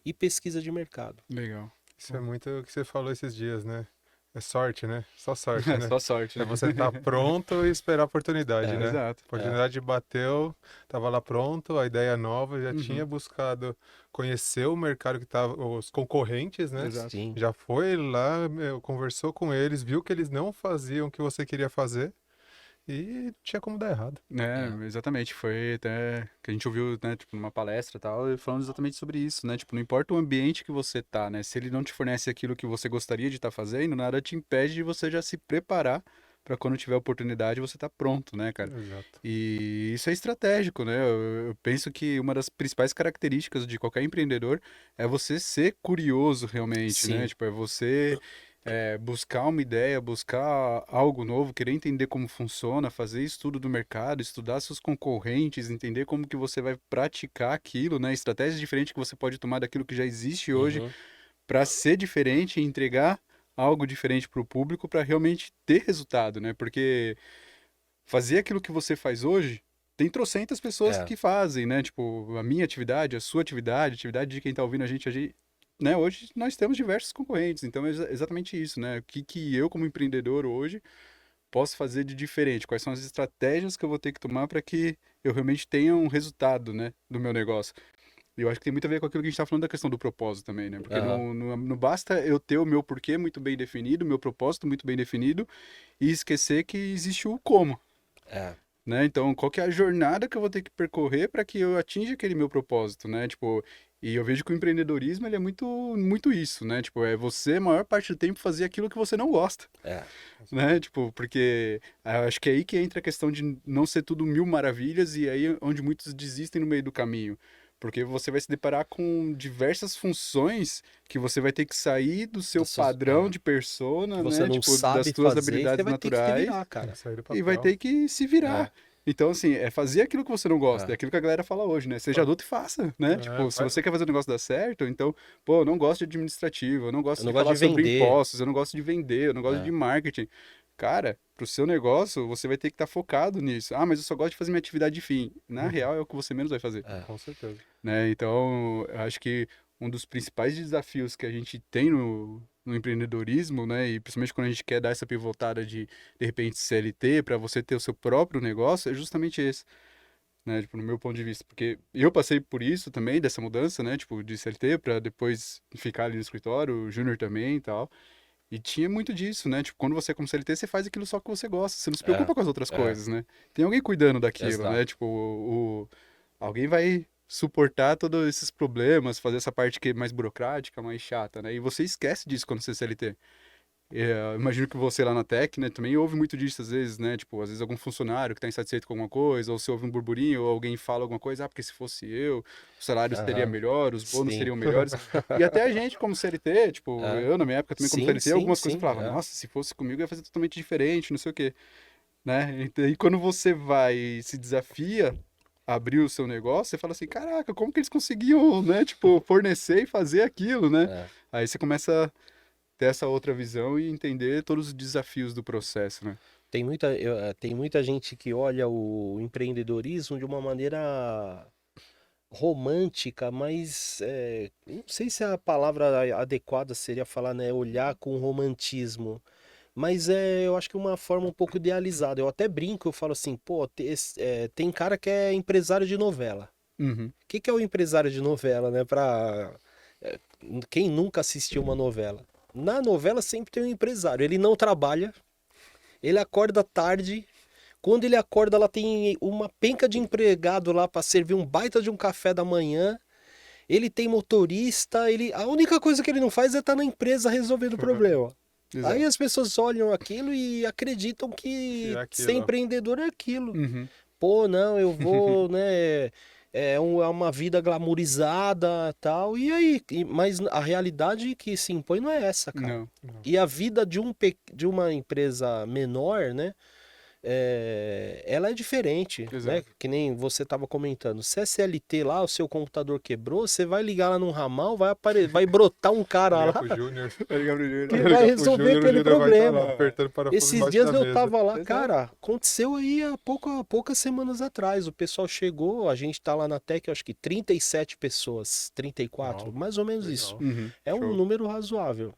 e pesquisa de mercado. Legal. Isso é muito o que você falou esses dias, né? É sorte, né? Só sorte, né? Só sorte, É né? você estar pronto e esperar a oportunidade, né? Exato. A oportunidade bateu, tava lá pronto, a ideia nova, já Uhum. tinha buscado conhecer o mercado que tava, os concorrentes, né? Exato. Sim. Já foi lá, conversou com eles, viu que eles não faziam o que você queria fazer e tinha como dar errado. Exatamente. Foi até que a gente ouviu, né, tipo, numa palestra e tal, e falando exatamente sobre isso, né? Tipo, não importa o ambiente que você tá, né? Se ele não te fornece aquilo que você gostaria de estar fazendo, nada te impede de você já se preparar para quando tiver oportunidade você tá pronto, né, cara? Exato. E isso é estratégico, né? Eu penso que uma das principais características de qualquer empreendedor é você ser curioso realmente, né? Sim. Tipo, é você buscar uma ideia, buscar algo novo, querer entender como funciona, fazer estudo do mercado, estudar seus concorrentes, entender como que você vai praticar aquilo, né? Estratégias diferentes que você pode tomar daquilo que já existe hoje Uhum. para ser diferente e entregar algo diferente para o público para realmente ter resultado, né? Porque fazer aquilo que você faz hoje, tem trocentas pessoas É. que fazem, né? Tipo, a minha atividade, a sua atividade, a atividade de quem tá ouvindo a gente, né? Hoje nós temos diversos concorrentes, então é exatamente isso, né? O que eu, como empreendedor hoje, posso fazer de diferente? Quais são as estratégias que eu vou ter que tomar para que eu realmente tenha um resultado, né, do meu negócio? E eu acho que tem muito a ver com aquilo que a gente tá falando da questão do propósito também, né? Porque Aham. não basta eu ter o meu porquê muito bem definido, o meu propósito muito bem definido, e esquecer que existe o como. É. né? Então, qual que é a jornada que eu vou ter que percorrer para que eu atinja aquele meu propósito, né? Tipo, e eu vejo que o empreendedorismo, ele é muito, muito isso, né? Tipo, é você, a maior parte do tempo, fazer aquilo que você não gosta, É. né? Tipo, porque acho que é aí que entra a questão de não ser tudo mil maravilhas e aí onde muitos desistem no meio do caminho. Porque você vai se deparar com diversas funções que você vai ter que sair do seu Das suas- padrão é, de persona, que você né? não Tipo, das sabe tuas fazer, e você habilidades vai ter que se naturais virar, Tem cara. que sair do e vai papel. ter que se virar. Então, assim, é fazer aquilo que você não gosta, É. é aquilo que a galera fala hoje, né? Seja adulto e faça, né? É, Tipo, se vai- você quer fazer o negócio dar certo, então, pô, eu não gosto de administrativo, eu não Eu gosto não de gosto falar de sobre vender. impostos, eu não gosto de vender, eu não gosto É. de marketing. Cara, pro seu negócio, você vai ter que estar focado nisso. Ah, mas eu só gosto de fazer minha atividade de fim. Na Uhum. real, é o que você menos vai fazer, É. Com certeza. né? Então, eu acho que um dos principais desafios que a gente tem no empreendedorismo, né, e principalmente quando a gente quer dar essa pivotada de repente, CLT, para você ter o seu próprio negócio, é justamente esse, né, tipo, no meu ponto de vista, porque eu passei por isso também, dessa mudança, né, tipo, de CLT para depois ficar ali no escritório, o Júnior também e tal, e tinha muito disso, né, tipo, quando você é como CLT, você faz aquilo só que você gosta, você não se preocupa com as outras É. coisas, né, tem alguém cuidando daquilo, Exato. né, tipo, alguém vai suportar todos esses problemas, fazer essa parte que é mais burocrática, mais chata, né? E você esquece disso quando você é CLT. Eu imagino que você lá na Tech, né, também ouve muito disso às vezes, né? Tipo, às vezes algum funcionário que tá insatisfeito com alguma coisa, ou se ouve um burburinho, ou alguém fala alguma coisa, porque se fosse eu, o salário seria Aham. melhor, os bônus Sim. seriam melhores. E até a gente como CLT, tipo, É. eu na minha época também como Sim, CLT, sim, algumas coisas eu sim, falava, é. nossa, se fosse comigo eu ia fazer totalmente diferente, não sei o quê, né? E quando você vai e se desafia a abrir o seu negócio, você fala assim, caraca, como que eles conseguiam, né, tipo, fornecer e fazer aquilo, né? É. Aí você começa a ter essa outra visão e entender todos os desafios do processo, né? Tem muita gente que olha o empreendedorismo de uma maneira romântica, mas não sei se a palavra adequada seria falar, né, olhar com romantismo. Mas eu acho que é uma forma um pouco idealizada. Eu até brinco, eu falo assim, pô, tem cara que é empresário de novela. Uhum. O que é o empresário de novela, né? É, quem nunca assistiu uma novela? Na novela sempre tem um empresário. Ele não trabalha, ele acorda tarde. Quando ele acorda, lá tem uma penca de empregado lá para servir um baita de um café da manhã. Ele tem motorista, a única coisa que ele não faz é estar na empresa resolvendo o problema. Exato. Aí as pessoas olham aquilo e acreditam que É aquilo, ser ó. empreendedor é aquilo. Uhum. Pô, não, eu vou, né? É uma vida glamourizada tal. E aí? Mas a realidade que se impõe não é essa, cara. Não. E a vida de uma empresa menor, né? Ela é diferente, né? Exato. Que nem você estava comentando. Se é CLT lá, o seu computador quebrou, você vai ligar lá num ramal, vai brotar um cara Ligar lá pro Júnior. Vai ligar pro Júnior. que Ligar vai pro resolver Júnior, o aquele Júnior vai tá problema. lá, apertando parafuso Esses embaixo dias da eu mesa. tava lá, Exato. cara, aconteceu aí há poucas semanas atrás. O pessoal chegou, a gente tá lá na Tech, acho que 37 pessoas, 34, Uau, mais ou menos legal. isso. Uhum. É um Show. número razoável.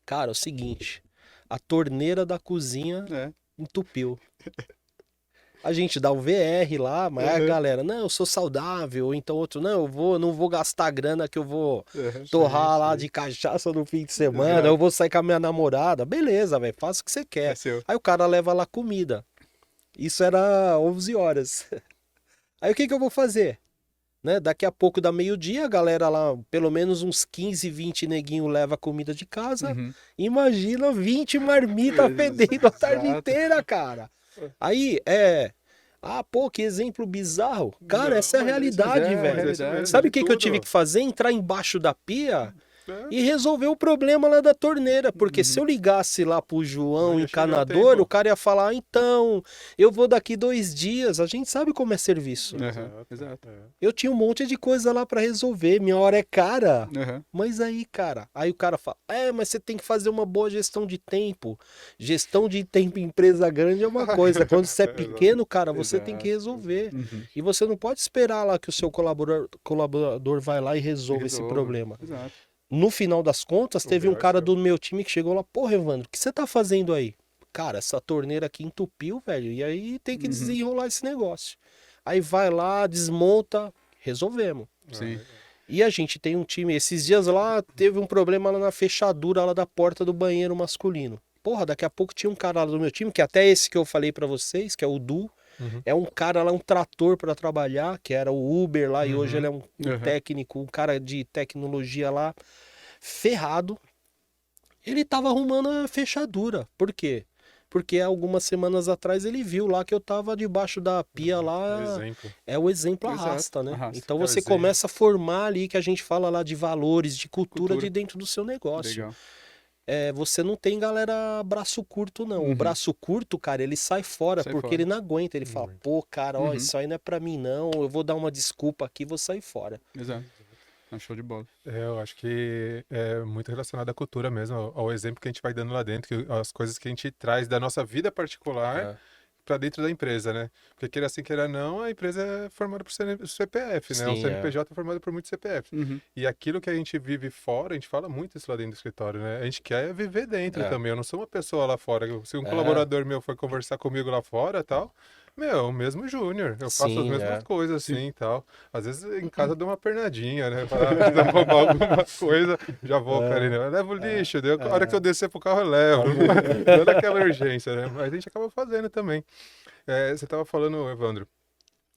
Cara, é o seguinte, a torneira da cozinha É. entupiu. A gente dá o VR lá, mas a Uhum. galera, não, eu sou saudável, ou então outro, não, não vou gastar a grana que eu vou Uhum. torrar lá sim. de cachaça no fim de semana, Exato. eu vou sair com a minha namorada. Beleza, velho, faça o que você É quer. seu. Aí o cara leva lá comida. Isso era 11 horas. Aí o que eu vou fazer? Né? Daqui a pouco dá meio-dia, a galera lá, pelo menos uns 15, 20 neguinho leva comida de casa. Uhum. Imagina 20 marmitas fedendo a tarde Exato. inteira, cara. Aí, pô, que exemplo bizarro. Cara, Não, essa é a mas é isso, realidade, mas é, velho. é isso mesmo. Sabe o de que eu tive tudo. que fazer? Entrar embaixo da pia É. e resolver o problema lá da torneira. Porque se eu ligasse lá pro João, Não ia chegar a encanador, tempo. o cara ia falar, então, eu vou daqui 2 dias. A gente sabe como é serviço. Uhum. Exato. É. Eu tinha um monte de coisa lá pra resolver, minha hora é cara. Uhum. Mas aí, cara, aí o cara fala, mas você tem que fazer uma boa gestão de tempo. Gestão de tempo em empresa grande é uma coisa. Quando você é pequeno, cara, você tem que resolver. Uhum. E você não pode esperar lá que o seu colaborador vai lá e resolva esse Resolva. problema. Exato. No final das contas, teve um pior cara é do meu time que chegou lá, porra, Evandro, o que você tá fazendo aí? Cara, essa torneira aqui entupiu, velho, e aí tem que Uhum. desenrolar esse negócio. Aí vai lá, desmonta, resolvemos. Sim. E a gente tem um time, esses dias lá, teve um problema lá na fechadura lá da porta do banheiro masculino. Porra, daqui a pouco tinha um cara lá do meu time, que até esse que eu falei pra vocês, que é o Du, Uhum. É um cara lá, um trator para trabalhar, que era o Uber lá, e hoje ele é um Uhum. técnico, um cara de tecnologia lá, ferrado. Ele tava arrumando a fechadura. Por quê? Porque algumas semanas atrás ele viu lá que eu tava debaixo da pia lá. Exemplo. É o exemplo Exato, arrasta, né? arrasta. Então É o você exemplo. começa a formar ali, que a gente fala lá de valores, de cultura, Cultura. de dentro do seu negócio. Legal. É, você não tem galera braço curto, não. O Uhum. braço curto, cara, ele sai fora Sai porque fora. ele não aguenta. Ele fala, pô, cara, ó, Uhum. isso aí não é pra mim, não. Eu vou dar uma desculpa aqui e vou sair fora. Exato. É um show de bola. Eu acho que é muito relacionado à cultura mesmo, ao exemplo que a gente vai dando lá dentro, as coisas que a gente traz da nossa vida particular É. para dentro da empresa, né? Porque queira assim, queira não, a empresa é formada por CPF, né? O Sim, CNPJ é formado por muitos CPFs. Uhum. E aquilo que a gente vive fora, a gente fala muito isso lá dentro do escritório, né? A gente quer viver dentro É. também. Eu não sou uma pessoa lá fora. Se um É. colaborador meu for conversar comigo lá fora, tal, meu, o mesmo júnior. Eu faço as Sim, mesmas é. coisas assim e tal. Às vezes em casa eu dou uma pernadinha, né? Para não roubar alguma coisa, já vou, Karine. Eu levo o lixo, a hora que eu descer pro carro eu levo. Não é daquela urgência, né? Mas a gente acaba fazendo também. Você estava falando, Evandro,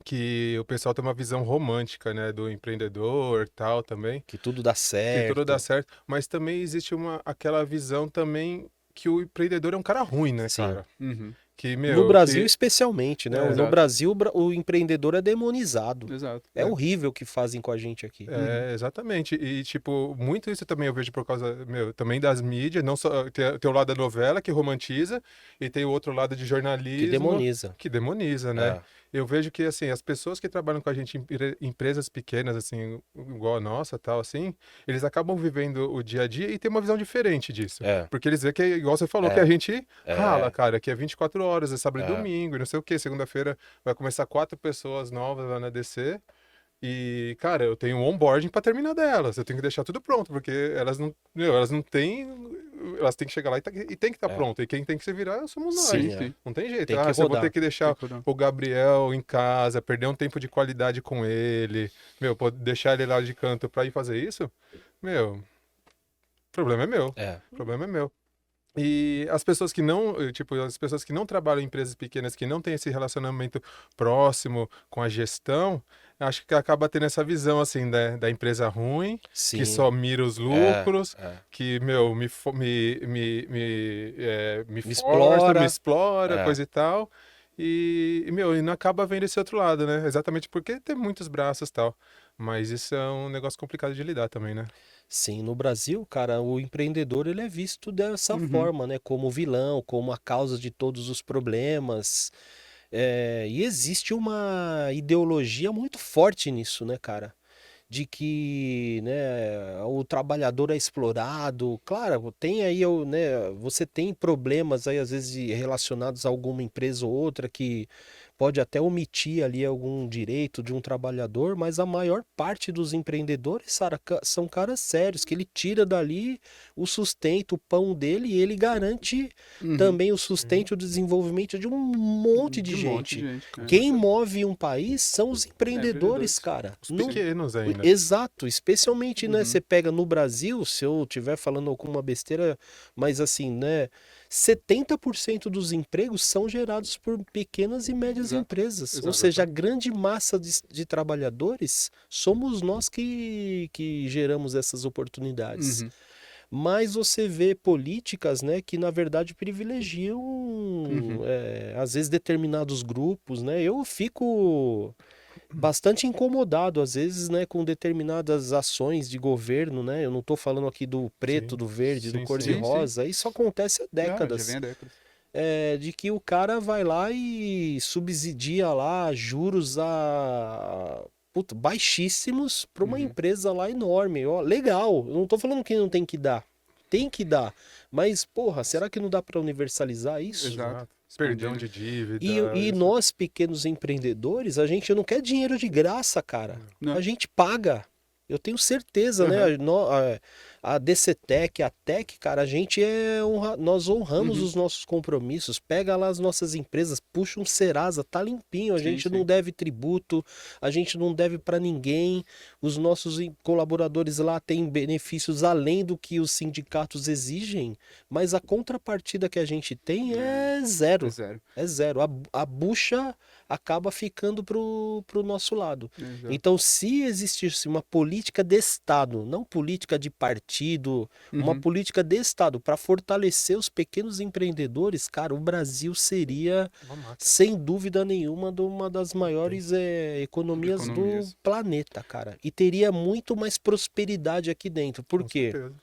que o pessoal tem uma visão romântica, né, do empreendedor, tal, também, Que tudo dá que certo. tudo dá certo, mas também existe aquela visão também que o empreendedor é um cara ruim, né, Sim. cara? Uhum. Que, No meu, Brasil, especialmente, né? É, No exato. Brasil, o empreendedor é demonizado. Exato. É horrível o que fazem com a gente aqui. Exatamente. E, tipo, muito isso também eu vejo por causa, meu, também das mídias, não só, tem o lado da novela que romantiza e tem o outro lado de jornalismo Que demoniza. que demoniza, né? É. Eu vejo que, assim, as pessoas que trabalham com a gente em empresas pequenas, assim, igual a nossa, tal, assim, eles acabam vivendo o dia a dia e tem uma visão diferente disso. É. Porque eles veem que, igual você falou, É. que a gente É. rala, cara, que é 24 horas, é sábado e É. domingo, e não sei o quê. Segunda-feira vai começar 4 pessoas novas lá na DC. E, cara, eu tenho um onboarding pra terminar delas. Eu tenho que deixar tudo pronto, porque elas não têm. Elas têm que chegar lá e tem que estar É. pronto. E quem tem que se virar somos nós. Sim, sim. Não tem jeito. Tem que Se eu vou rodar. ter que deixar Tem que rodar. o Gabriel em casa, perder um tempo de qualidade com ele, meu, deixar ele lá de canto pra ir fazer isso, meu, o problema é meu. É. O problema é meu. E as pessoas que não, tipo, as pessoas que não trabalham em empresas pequenas, que não têm esse relacionamento próximo com a gestão, acho que acaba tendo essa visão, assim, da empresa ruim, Sim. que só mira os lucros, É. que, meu, me força, explora. me explora, É. coisa e tal. E, meu, e não acaba vendo esse outro lado, né? Exatamente porque tem muitos braços e tal. Mas isso é um negócio complicado de lidar também, né? Sim, no Brasil, cara, o empreendedor ele é visto dessa Uhum. forma, né? Como vilão, como a causa de todos os problemas. E existe uma ideologia muito forte nisso, né, cara? De que, né, o trabalhador é explorado. Claro, tem aí, né, você tem problemas aí, às vezes, relacionados a alguma empresa ou outra que pode até omitir ali algum direito de um trabalhador, mas a maior parte dos empreendedores, Sara, são caras sérios, que ele tira dali o sustento, o pão dele e ele garante Uhum. também o sustento e o desenvolvimento de um monte de um gente. monte de gente. É. Quem move um país são os empreendedores, empreendedores. cara. Os Não- pequenos ainda. Exato, especialmente, né, Uhum. você pega no Brasil, se eu estiver falando alguma besteira, mas assim, né, 70% dos empregos são gerados por pequenas e médias Exato, empresas. Ou exato. seja, a grande massa de trabalhadores somos nós que geramos essas oportunidades. Uhum. Mas você vê políticas, né, que na verdade privilegiam, às vezes, determinados grupos, né? Eu fico bastante incomodado, às vezes, né, com determinadas ações de governo, né? Eu não estou falando aqui do preto, Sim, do verde, do sim, cor-de-rosa. Isso acontece há Já décadas. vem há décadas. De que o cara vai lá e subsidia lá juros baixíssimos para uma Uhum. empresa lá enorme. Ó, legal, eu não tô falando que não tem que dar. Tem que dar. Mas, porra, será que não dá para universalizar isso? Exato. Perdão Expandir, de dívida. E isso. nós, pequenos empreendedores, a gente não quer dinheiro de graça, cara. Não. A gente paga. Eu tenho certeza, né? A DCTEC, a TEC, cara, a gente nós honramos os nossos compromissos. Pega lá as nossas empresas, puxa um Serasa, tá limpinho. A Sim, gente sim. não deve tributo, a gente não deve para ninguém. Os nossos colaboradores lá têm benefícios além do que os sindicatos exigem, mas a contrapartida que a gente tem é zero. É zero. É zero. A bucha acaba ficando pro nosso lado. Exato. Então, se existisse uma política de Estado, não política de partido, uma Uhum. política de Estado para fortalecer os pequenos empreendedores, cara, o Brasil seria, Uma máquina. sem dúvida nenhuma, uma das maiores economias do Economias. planeta, cara. E teria muito mais prosperidade aqui dentro. Por Com quê? certeza.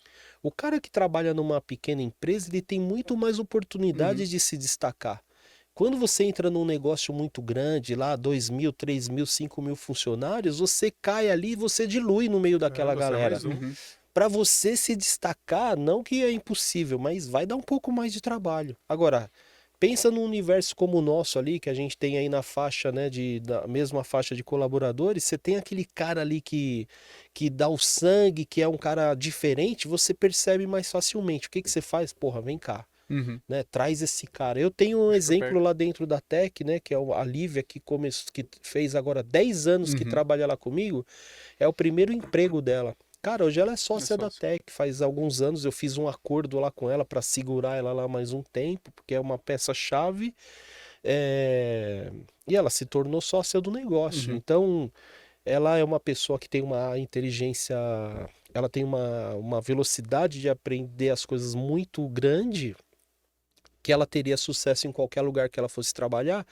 O cara que trabalha numa pequena empresa, ele tem muito mais oportunidades Uhum. de se destacar. Quando você entra num negócio muito grande, lá 2.000, 3.000, 5.000 funcionários, você cai ali e você dilui no meio daquela Você é galera. mais um. Uhum. Para você se destacar, não que é impossível, mas vai dar um pouco mais de trabalho. Agora, pensa num universo como o nosso ali, que a gente tem aí na faixa, né, da mesma faixa de colaboradores, você tem aquele cara ali que dá o sangue, que é um cara diferente, você percebe mais facilmente. O que que você faz? Porra, vem cá, Uhum. né, traz esse cara. Eu tenho um Puxa pra exemplo perto. lá dentro da Tech, né, que é a Lívia, que fez agora 10 anos que Uhum. trabalha lá comigo, é o primeiro emprego dela. Cara, hoje ela é sócia da sócia. Tech, faz alguns anos eu fiz um acordo lá com ela para segurar ela lá mais um tempo, porque é uma peça-chave, e ela se tornou sócia do negócio. Uhum. Então, ela é uma pessoa que tem uma inteligência, ela tem uma velocidade de aprender as coisas muito grande, que ela teria sucesso em qualquer lugar que ela fosse trabalhar,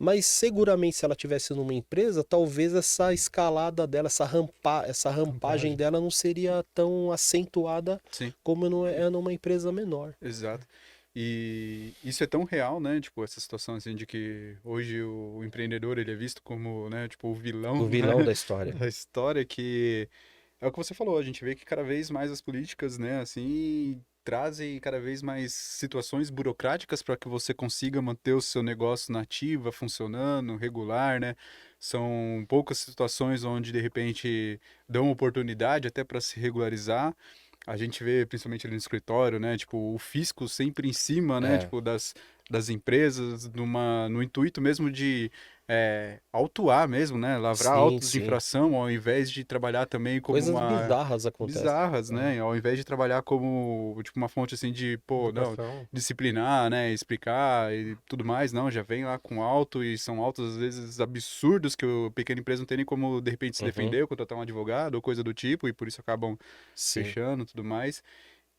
mas seguramente se ela tivesse numa empresa, talvez essa escalada dela, essa rampagem Rampagem. dela não seria tão acentuada Sim, como não é numa empresa menor. exato. E isso é tão real, né? Tipo, essa situação assim de que hoje o empreendedor ele é visto como, né, tipo, o vilão, O vilão da história. da história, que é o que você falou, a gente vê que cada vez mais as políticas, né, assim, trazem cada vez mais situações burocráticas para que você consiga manter o seu negócio na ativa, funcionando, regular, né? São poucas situações onde de repente dão oportunidade até para se regularizar. A gente vê, principalmente ali no escritório, né? Tipo, o fisco sempre em cima, né? É, Tipo, das empresas, no intuito mesmo de autuar mesmo, né? Lavrar sim, autos de sim. infração, ao invés de trabalhar também como Coisas uma bizarras acontecem. bizarras, né? Ao invés de trabalhar como, tipo, uma fonte assim de, pô, não, Educação. disciplinar, né? Explicar e tudo mais, não, já vem lá com auto e são autos às vezes absurdos que o pequeno empresa não tem nem como de repente se Uhum, defender ou contratar um advogado ou coisa do tipo e por isso acabam sim. fechando e tudo mais.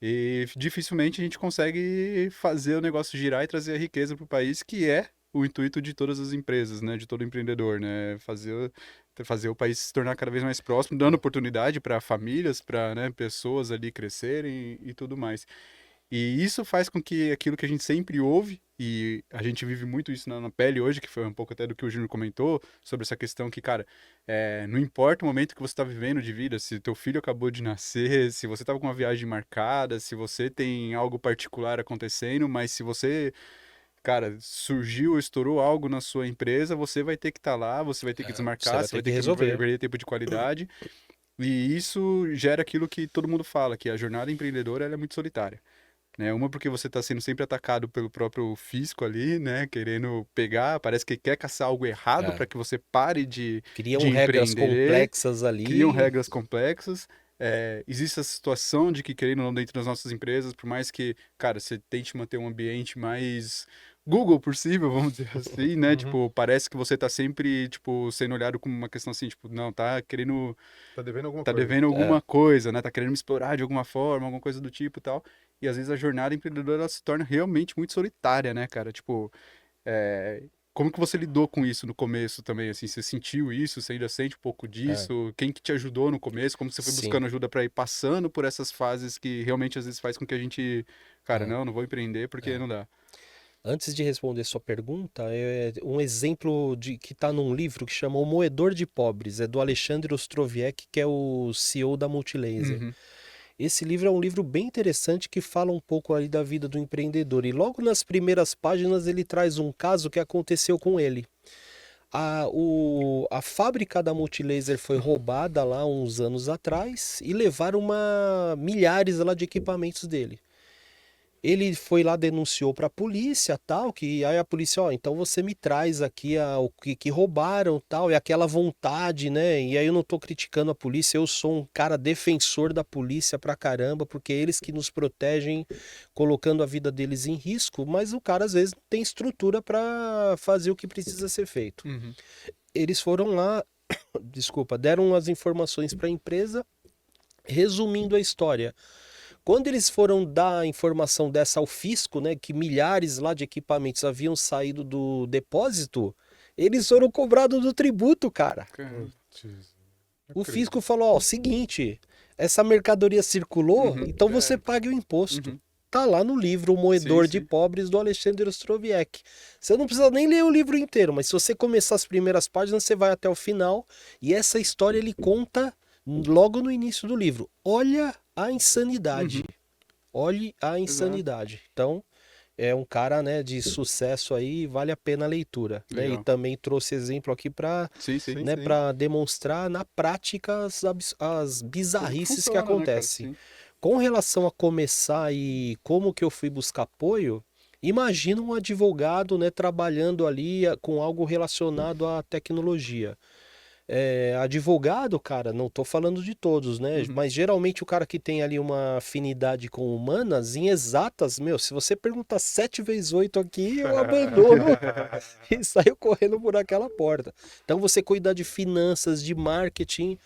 E dificilmente a gente consegue fazer o negócio girar e trazer a riqueza para o país, que é o intuito de todas as empresas, né? De todo empreendedor, né? Fazer o país se tornar cada vez mais próximo, dando oportunidade para famílias, para, né, pessoas ali crescerem e tudo mais. E isso faz com que aquilo que a gente sempre ouve, e a gente vive muito isso na pele hoje, que foi um pouco até do que o Júnior comentou, sobre essa questão que, cara, não importa o momento que você está vivendo de vida, se teu filho acabou de nascer, se você estava com uma viagem marcada, se você tem algo particular acontecendo, mas se você, cara, surgiu, estourou algo na sua empresa, você vai ter que estar lá, você vai ter que Você desmarcar, vai você ter vai que ter que resolver. perder tempo de qualidade. E isso gera aquilo que todo mundo fala, que a jornada empreendedora ela é muito solitária, né? Uma porque você está sendo sempre atacado pelo próprio fisco ali, né? Querendo pegar, parece que quer caçar algo errado É. para que você pare de Criam regras empreender, complexas criam ali. regras complexas. Existe a situação de que, querendo ou não, dentro das nossas empresas, por mais que, cara, você tente manter um ambiente mais Google possível, vamos dizer assim, né? Uhum. Tipo, parece que você tá sempre, tipo, sendo olhado como uma questão assim, tipo, não, tá querendo Tá devendo alguma tá coisa. devendo É, alguma coisa, né? Tá querendo me explorar de alguma forma, alguma coisa do tipo e tal. E às vezes a jornada empreendedora ela se torna realmente muito solitária, né, cara? Tipo, é, como que você lidou com isso no começo também, assim? Você sentiu isso? Você ainda sente um pouco é, disso? Quem que te ajudou no começo? Como que você foi sim. buscando ajuda para ir passando por essas fases que realmente às vezes faz com que a gente, cara, É, não vou empreender porque é. não dá. Antes de responder sua pergunta, é um exemplo que está num livro que chama O Moedor de Pobres, é do Alexandre Ostroviec, que é o CEO da Multilaser. Uhum, Esse livro é um livro bem interessante que fala um pouco aí da vida do empreendedor. E logo nas primeiras páginas ele traz um caso que aconteceu com ele. A fábrica da Multilaser foi roubada lá uns anos atrás e levaram milhares lá de equipamentos dele. Ele foi lá, denunciou pra polícia, tal, que aí a polícia, ó, então você me traz aqui o que roubaram, tal, e aquela vontade, né? E aí eu não tô criticando a polícia, eu sou um cara defensor da polícia pra caramba, porque é eles que nos protegem, colocando a vida deles em risco, mas o cara às vezes não tem estrutura pra fazer o que precisa ser feito. Uhum. Eles foram lá, desculpa, deram as informações pra empresa, resumindo a história. Quando eles foram dar a informação dessa ao fisco, né, que milhares lá de equipamentos haviam saído do depósito, eles foram cobrados do tributo, cara. Caramba. Putz, O acredito. fisco falou, ó, seguinte, essa mercadoria circulou, Uhum. então você pague o imposto. Uhum. Tá lá no livro O Moedor Sim, de sim. Pobres, do Alexandre Ostrowiecki. Você não precisa nem ler o livro inteiro, mas se você começar as primeiras páginas, você vai até o final, e essa história ele conta logo no início do livro. Olha a insanidade. Uhum. Olhe a Exato. insanidade. Então, é um cara, né, de sucesso aí, vale a pena a leitura, né? E Legal. também trouxe exemplo aqui para, Sim, sim. Sim, né, sim. para demonstrar na prática as Como bizarrices que funciona, né, cara? acontecem. Sim. Com relação a começar e como que eu fui buscar apoio, imagina um advogado, né, trabalhando ali com algo relacionado à tecnologia. Advogado, cara, não tô falando de todos, né? Uhum. Mas geralmente o cara que tem ali uma afinidade com humanas, em exatas, meu, se você perguntar 7 vezes 8 aqui, eu abandono e saio correndo por aquela porta. Então você cuidar de finanças, de marketing,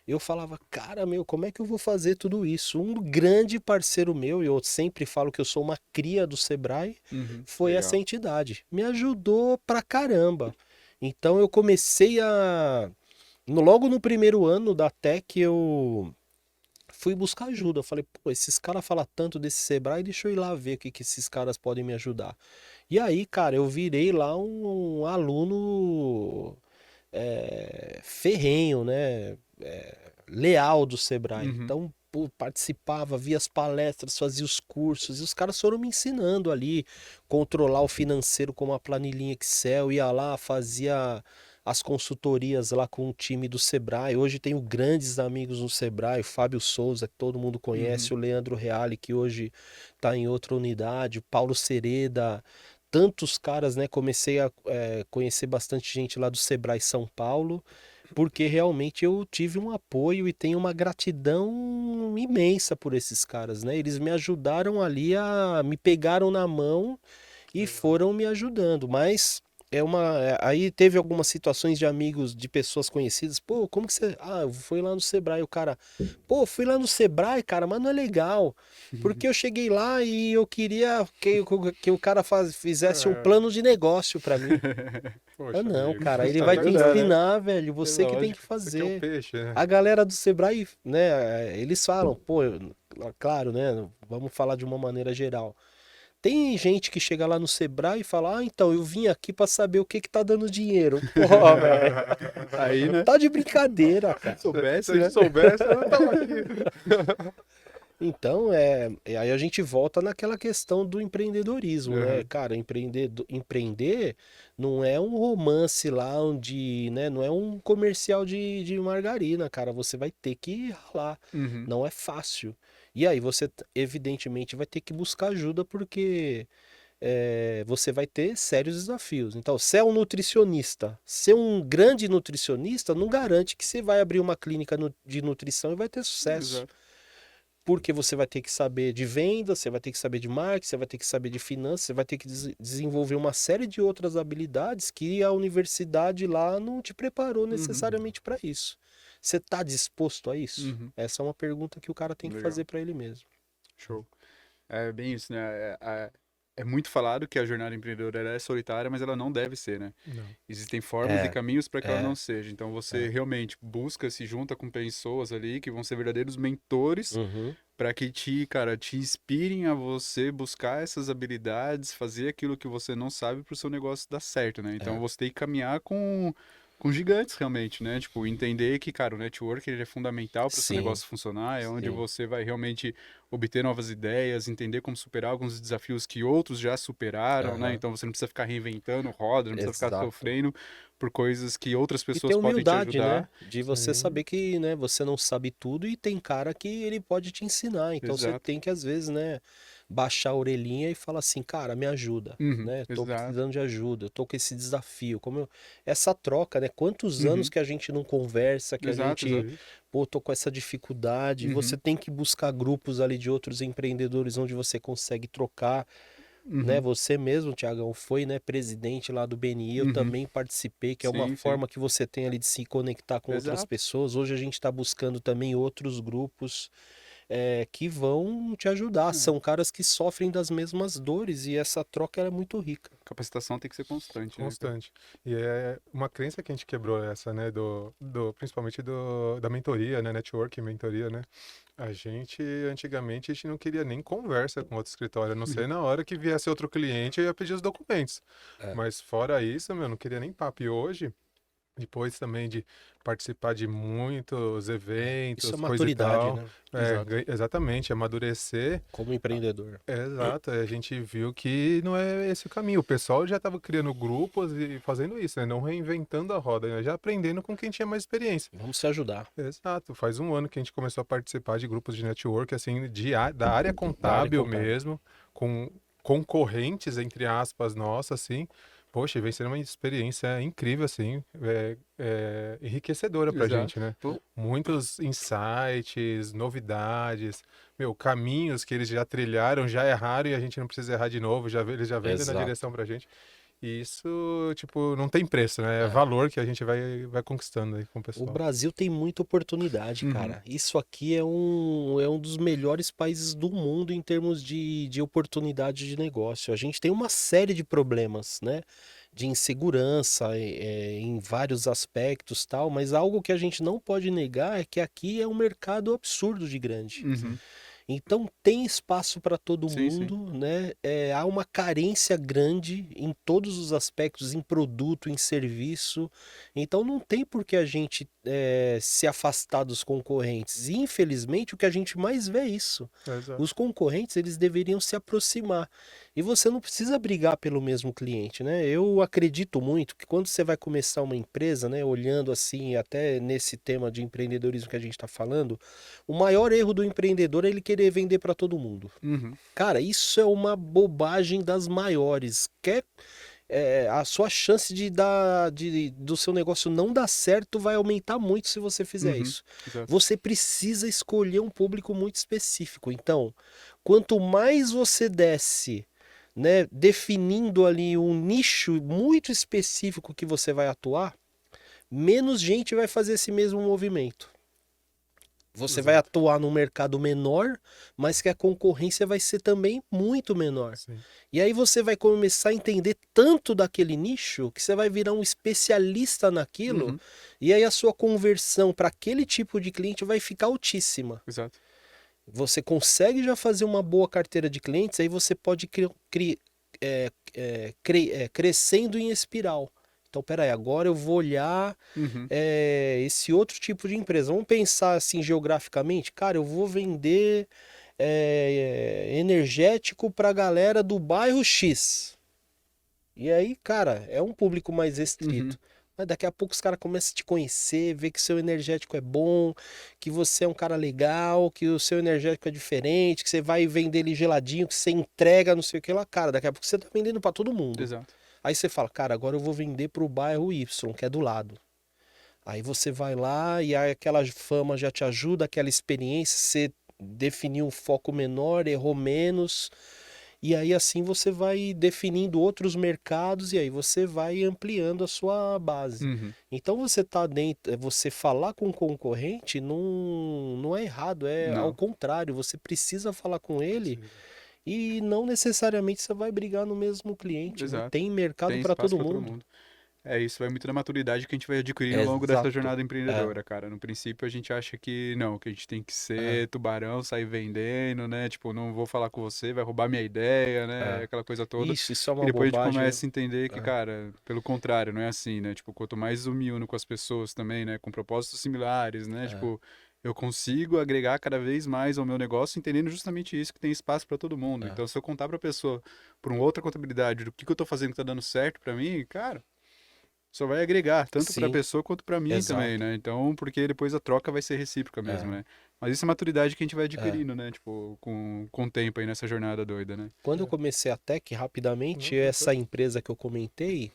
eu falava, cara, meu, como é que eu vou fazer tudo isso? Um grande parceiro meu, e eu sempre falo que eu sou uma cria do Sebrae, Uhum. foi Legal. essa entidade. Me ajudou pra caramba. Então eu comecei logo no primeiro ano da Tech, eu fui buscar ajuda. Eu falei, pô, esses caras falam tanto desse Sebrae, deixa eu ir lá ver o que, que esses caras podem me ajudar. E aí, cara, eu virei lá um aluno ferrenho, né? Leal do Sebrae. Uhum. Então, pô, participava, via as palestras, fazia os cursos, e os caras foram me ensinando ali, controlar o financeiro com uma planilhinha Excel, ia lá, fazia as consultorias lá com o time do Sebrae. Hoje tenho grandes amigos no Sebrae, o Fábio Souza, que todo mundo conhece, Uhum. o Leandro Reale, que hoje está em outra unidade, o Paulo Sereda, tantos caras, né? Comecei a conhecer bastante gente lá do Sebrae São Paulo, porque realmente eu tive um apoio e tenho uma gratidão imensa por esses caras, né? Eles me ajudaram ali me pegaram na mão e Legal. foram me ajudando, mas aí teve algumas situações de amigos, de pessoas conhecidas, pô, como que você, eu fui lá no Sebrae, o cara, pô, fui lá no Sebrae, cara, mas não é legal, porque eu cheguei lá e eu queria que o cara fizesse um É, plano de negócio pra mim. poxa, Não, amigo, cara, ele custa vai te ajudar, né? ensinar, velho, É você que tem que lógico. Isso aqui é um fazer. peixe, né? A galera do Sebrae, né, eles falam, pô, claro, né, vamos falar de uma maneira geral. Tem gente que chega lá no Sebrae e fala, então, eu vim aqui pra saber o que que tá dando dinheiro. Pô, velho, Aí, né? tá de brincadeira, cara. Se Soubesse, a gente né? soubesse, eu não tava aqui. Então, aí a gente volta naquela questão do empreendedorismo, né? Uhum. Cara, empreender não é um romance lá onde, né? Não é um comercial de margarina, cara. Você vai ter que ralar. Uhum. Não é fácil. E aí você, evidentemente, vai ter que buscar ajuda porque você vai ter sérios desafios. Então, se é um nutricionista, ser um grande nutricionista não garante que você vai abrir uma clínica de nutrição e vai ter sucesso. Exato. Porque você vai ter que saber de venda, você vai ter que saber de marketing, você vai ter que saber de finanças, você vai ter que desenvolver uma série de outras habilidades que a universidade lá não te preparou necessariamente para isso. Você está disposto a isso? Uhum. Essa é uma pergunta que o cara tem que Legal. fazer para ele mesmo. Show. É bem isso, né? É muito falado que a jornada empreendedora ela é solitária, mas ela não deve ser, né? Não. Existem formas e caminhos para que ela é, não seja. Então você é. realmente busca, se junta com pessoas ali que vão ser verdadeiros mentores Uhum. para que te inspirem a você buscar essas habilidades, fazer aquilo que você não sabe para o seu negócio dar certo, né? Então É. você tem que caminhar com gigantes realmente, né? Tipo, entender que, cara, o network ele é fundamental para o seu Sim, negócio funcionar, é onde sim. você vai realmente obter novas ideias, entender como superar alguns desafios que outros já superaram, né? Aham. Então você não precisa ficar reinventando roda, não precisa ficar Exato. sofrendo por coisas que outras E ter pessoas podem te humildade, né? ajudar. De você Sim. saber que, né, você não sabe tudo e tem cara que ele pode te ensinar. Então você Exato. tem que, às vezes, né, baixar a orelhinha e falar assim, cara, me ajuda, Uhum, né? Tô exato. precisando de ajuda, eu tô com esse desafio. Essa troca, né? Quantos anos Uhum, que a gente não conversa, que a exato, gente, exato. Isso. pô, tô com essa dificuldade. Você Uhum, tem que buscar grupos ali de outros empreendedores onde você consegue trocar, né? uhum, Você mesmo, Tiagão, foi, né, presidente lá do BNI, eu uhum. também participei, que é uma Sim, sim. forma que você tem ali de se conectar com outras Exato. pessoas. Hoje a gente está buscando também outros grupos que vão te ajudar. É, São caras que sofrem das mesmas dores e essa troca ela é muito rica. capacitação tem que ser constante, né, cara? Constante. E é uma crença que a gente quebrou essa, né, principalmente da mentoria, né, network, mentoria, né? Antigamente, a gente não queria nem conversa com outro escritório, a não Uhum. ser na hora que viesse outro cliente, eu ia pedir os documentos. É. Mas fora isso, meu, não queria nem papo. E hoje, depois também de participar de muitos Isso é eventos, coisa e maturidade, tal, né? Exato. exatamente, amadurecer. Como empreendedor. Exato, a gente viu que não é esse o caminho. O pessoal já estava criando grupos e fazendo isso, né? Não reinventando a roda, né? Já aprendendo com quem tinha mais experiência. Vamos se ajudar. Exato, faz um ano que a gente começou a participar de grupos de network, assim, da área Da área contábil contábil. mesmo, com concorrentes, entre aspas, nossa, assim. Poxa, e vem sendo uma experiência incrível, assim, enriquecedora pra Exato. gente, né? Pô, Muitos insights, novidades, meu, caminhos que eles já trilharam, já erraram e a gente não precisa errar de novo, eles já vêm dando a Exato. direção pra gente. E isso, tipo, não tem preço, né? É É. valor que a gente vai conquistando aí com o O pessoal. Brasil tem muita oportunidade, uhum, cara. Isso aqui é um dos melhores países do mundo em termos de oportunidade de negócio. A gente tem uma série de problemas, né? De insegurança em vários aspectos, tal, mas algo que a gente não pode negar é que aqui é um mercado absurdo de grande. uhum. Então tem espaço para todo Sim, sim. mundo, né? Há uma carência grande em todos os aspectos, em produto, em serviço. Então não tem por que a gente se afastar dos concorrentes. E, infelizmente, o que a gente mais vê é isso. Exato. Os concorrentes, eles deveriam se aproximar. E você não precisa brigar pelo mesmo cliente, né? Eu acredito muito que quando você vai começar uma empresa, né, olhando assim, até nesse tema de empreendedorismo que a gente está falando, o maior erro do empreendedor é ele querer vender para todo mundo. Uhum. Cara, isso é uma bobagem das maiores. A sua chance do seu negócio não dar certo vai aumentar muito se você fizer Uhum. isso. Exato. Você precisa escolher um público muito específico. Então, quanto mais você desce, né, definindo ali um nicho muito específico que você vai atuar, menos gente vai fazer esse mesmo movimento. Você vai Exato. atuar num mercado menor, mas que a concorrência vai ser também muito menor. Sim. E aí você vai começar a entender tanto daquele nicho que você vai virar um especialista naquilo, Uhum. e aí a sua conversão para aquele tipo de cliente vai ficar altíssima. Exato. Você consegue já fazer uma boa carteira de clientes, aí você pode crescendo em espiral. Então, peraí, agora eu vou olhar Uhum. esse outro tipo de empresa. Vamos pensar assim geograficamente. Cara, eu vou vender energético para a galera do bairro X. E aí, cara, é um público mais Uhum. restrito. Mas daqui a pouco os caras começam a te conhecer, ver que seu energético é bom, que você é um cara legal, que o seu energético é diferente, que você vai vender ele geladinho, que você entrega, não sei o que lá. Cara, daqui a pouco você tá vendendo para todo mundo. Exato. Aí você fala, cara, agora eu vou vender pro bairro Y, que é do lado. Aí você vai lá e aí aquela fama já te ajuda, aquela experiência, você definiu um foco menor, errou menos. E aí assim você vai definindo outros mercados e aí você vai ampliando a sua base. Uhum. Então você tá dentro, você falar com o concorrente não é errado, é ao Não. contrário, você precisa falar com ele Precisa. e não necessariamente você vai brigar no mesmo cliente, né? Exato. Tem mercado Tem para espaço todo para todo mundo. mundo. É, isso vai muito da maturidade que a gente vai adquirindo ao longo dessa Exato. jornada É, empreendedora, cara. No princípio, a gente acha que não, que a gente tem que é, ser tubarão, sair vendendo, né? Tipo, não vou falar com você, vai roubar minha ideia, né? é. Aquela coisa toda. Isso é E uma depois a gente bobagem. começa a entender que, É, cara, pelo contrário, não é assim, né? Tipo, quanto mais eu me uno com as pessoas também, né? Com propósitos similares, né? é, Tipo, eu consigo agregar cada vez mais ao meu negócio, entendendo justamente isso, que tem espaço para todo mundo. é. Então, se eu contar pra pessoa, por uma outra contabilidade, do que eu tô fazendo que tá dando certo pra mim, cara, só vai agregar, tanto para a Sim, pessoa quanto para mim também, exato. né? Então, porque depois a troca vai ser recíproca mesmo, É. né? Mas isso é maturidade que a gente vai adquirindo, né? Tipo, com o tempo aí nessa jornada doida, né? Quando eu comecei a Tech, rapidamente, Não, essa empresa que eu comentei,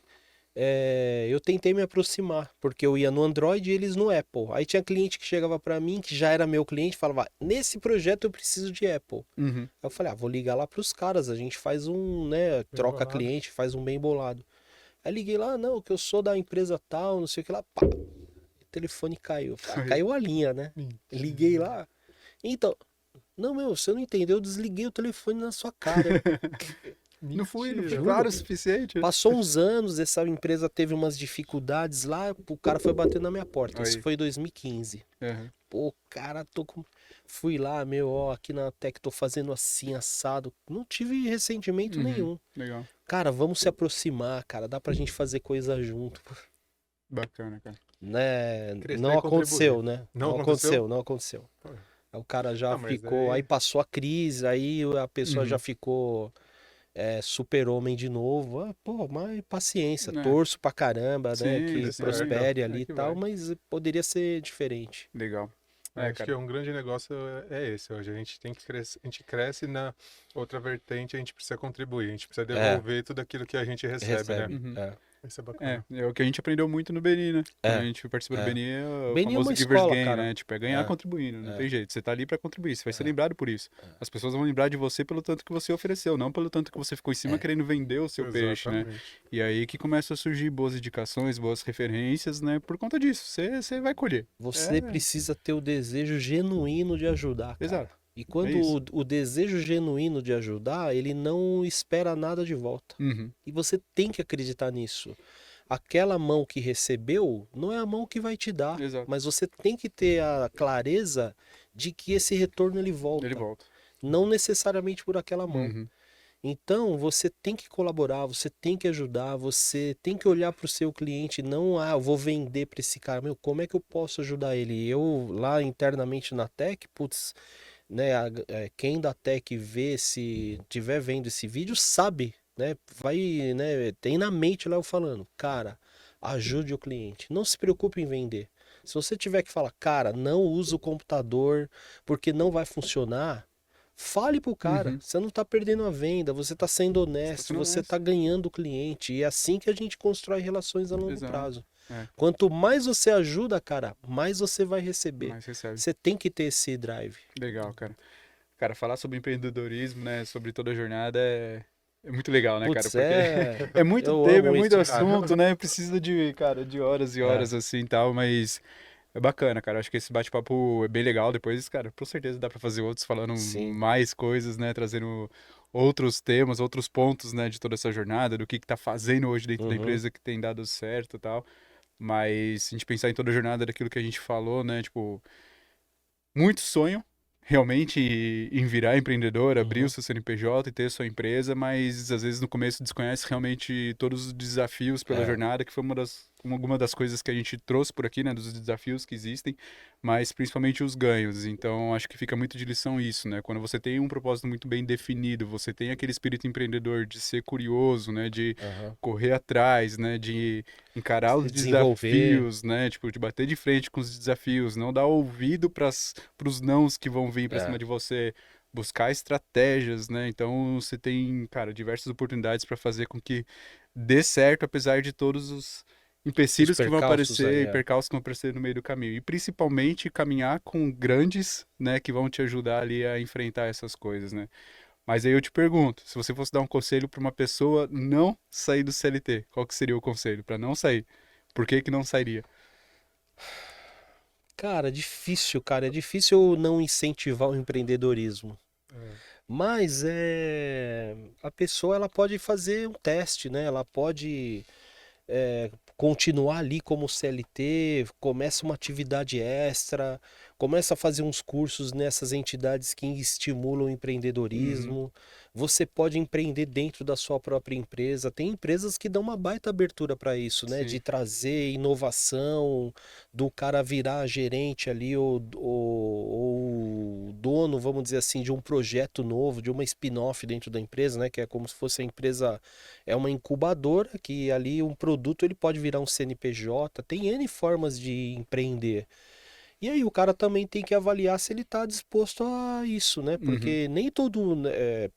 eu tentei me aproximar, porque eu ia no Android e eles no Apple. Aí tinha cliente que chegava para mim, que já era meu cliente, falava, nesse projeto eu preciso de Apple. Uhum. Aí eu falei, vou ligar lá pros caras, a gente faz um, né, troca bolado. cliente, faz um bem bolado. Aí liguei lá, não, que eu sou da empresa tal, não sei o que lá, pá, o telefone caiu. Caiu a linha, né? Mentira. Liguei lá. Então, não, meu, você não entendeu, eu desliguei o telefone na sua cara. Não fui Mentira. claro o suficiente. Passou uns anos, essa empresa teve umas dificuldades lá, o cara foi bater na minha porta. Isso Aí. foi em 2015. Uhum. Pô, cara, fui lá, meu, ó, aqui na Tech tô fazendo assim, assado. Não tive ressentimento Uhum. nenhum. Legal. Cara, vamos se aproximar, cara, dá pra gente fazer coisa junto. Bacana, cara. Né? Crescer Não e aconteceu, contribuir. né? Não Não aconteceu? aconteceu, não aconteceu. Pô. Aí o cara já Ah, mas ficou, aí aí- passou a crise, aí a pessoa já Uhum. ficou super-homem de novo. Pô, mas paciência, É. torço pra caramba, né? Sim, Que dê certo. prospere É ali e que tal, vai. mas poderia ser diferente. Legal. Acho que Cara. um grande negócio é esse hoje. A gente tem que crescer, a gente cresce na outra vertente, a gente precisa contribuir, a gente precisa devolver tudo aquilo que a gente recebe, né? Uhum. Isso é bacana. É o que a gente aprendeu muito no Beni, né? Quando É, a gente participa do é. Beni, é o Beni é famoso uma Giver's escola, Gain, cara. né? Tipo, é ganhar É, contribuindo, não é. tem jeito. Você tá ali pra contribuir, você vai ser lembrado por isso. As pessoas vão lembrar de você pelo tanto que você ofereceu, não pelo tanto que você ficou em cima querendo vender o seu peixe, né? Exatamente. E aí que começa a surgir boas indicações, boas referências, né? Por conta disso, você vai colher. Você precisa ter o desejo genuíno de ajudar, cara. Exato. E É quando isso. o desejo genuíno de ajudar, ele não espera nada de volta. Uhum. E você tem que acreditar nisso. Aquela mão que recebeu não é a mão que vai te dar, Exato. mas você tem que ter a clareza de que esse retorno ele volta, Ele volta. não necessariamente por aquela mão. Uhum. Então, você tem que colaborar, você tem que ajudar, você tem que olhar para o seu cliente, não, eu vou vender para esse cara, meu, como é que eu posso ajudar ele? Eu, lá internamente na Tech, putz, né, quem da Tech vê, se tiver vendo esse vídeo, sabe, né, vai, né, tem na mente lá eu falando, cara, ajude o cliente, não se preocupe em vender. Se você tiver que falar, cara, não usa o computador porque não vai funcionar, fale pro cara, Uhum. você não tá perdendo a venda, você tá sendo honesto, sendo você honesto. tá ganhando o cliente. E é assim que a gente constrói relações a longo Exato. prazo. É. Quanto mais você ajuda, cara, mais você vai receber. Mas recebe. Você tem que ter esse drive. Legal, cara. Cara, falar sobre empreendedorismo, né? Sobre toda a jornada é muito legal, né, cara? Putz, Porque é muito eu tema, é amo muito isso, cara. assunto, né? Precisa de, cara, de horas e horas assim e tal, mas é bacana, cara. Acho que esse bate-papo é bem legal. Depois, cara, com certeza dá pra fazer outros falando Sim. mais coisas, né? Trazendo outros temas, outros pontos, né, de toda essa jornada, do que tá fazendo hoje dentro da Uhum. empresa que tem dado certo e tal. Mas se a gente pensar em toda a jornada daquilo que a gente falou, né, tipo, muito sonho realmente em virar empreendedor, abrir o seu CNPJ e ter a sua empresa, mas às vezes no começo desconhece realmente todos os desafios pela jornada, que foi alguma das coisas que a gente trouxe por aqui, né, dos desafios que existem, mas principalmente os ganhos. Então acho que fica muito de lição isso, né? Quando você tem um propósito muito bem definido, você tem aquele espírito empreendedor de ser curioso, né, de correr atrás, né, de encarar Se os desenvolver. desafios, né, tipo, de bater de frente com os desafios, não dar ouvido para os nãos que vão vir para cima de você, buscar estratégias, né? Então você tem, cara, diversas oportunidades para fazer com que dê certo, apesar de todos os empecilhos que vão percalços aparecer aí, e percalços que vão aparecer no meio do caminho. E principalmente caminhar com grandes, né, que vão te ajudar ali a enfrentar essas coisas, né? Mas aí eu te pergunto, se você fosse dar um conselho para uma pessoa não sair do CLT, qual que seria o conselho para não sair? Por que que não sairia? Cara, difícil, cara. É difícil não incentivar o empreendedorismo. Mas a pessoa ela pode fazer um teste, né? Ela pode continuar ali como CLT, começa uma atividade extra, começa a fazer uns cursos nessas entidades que estimulam o empreendedorismo. Você pode empreender dentro da sua própria empresa. Tem empresas que dão uma baita abertura para isso, né? Sim. De trazer inovação, do cara virar gerente ali, ou dono, vamos dizer assim, de um projeto novo, de uma spin-off dentro da empresa, né? Que é como se fosse a empresa, é uma incubadora, que ali um produto ele pode virar um CNPJ. Tem N formas de empreender. E aí o cara também tem que avaliar se ele tá disposto a isso, né? Porque nem todo,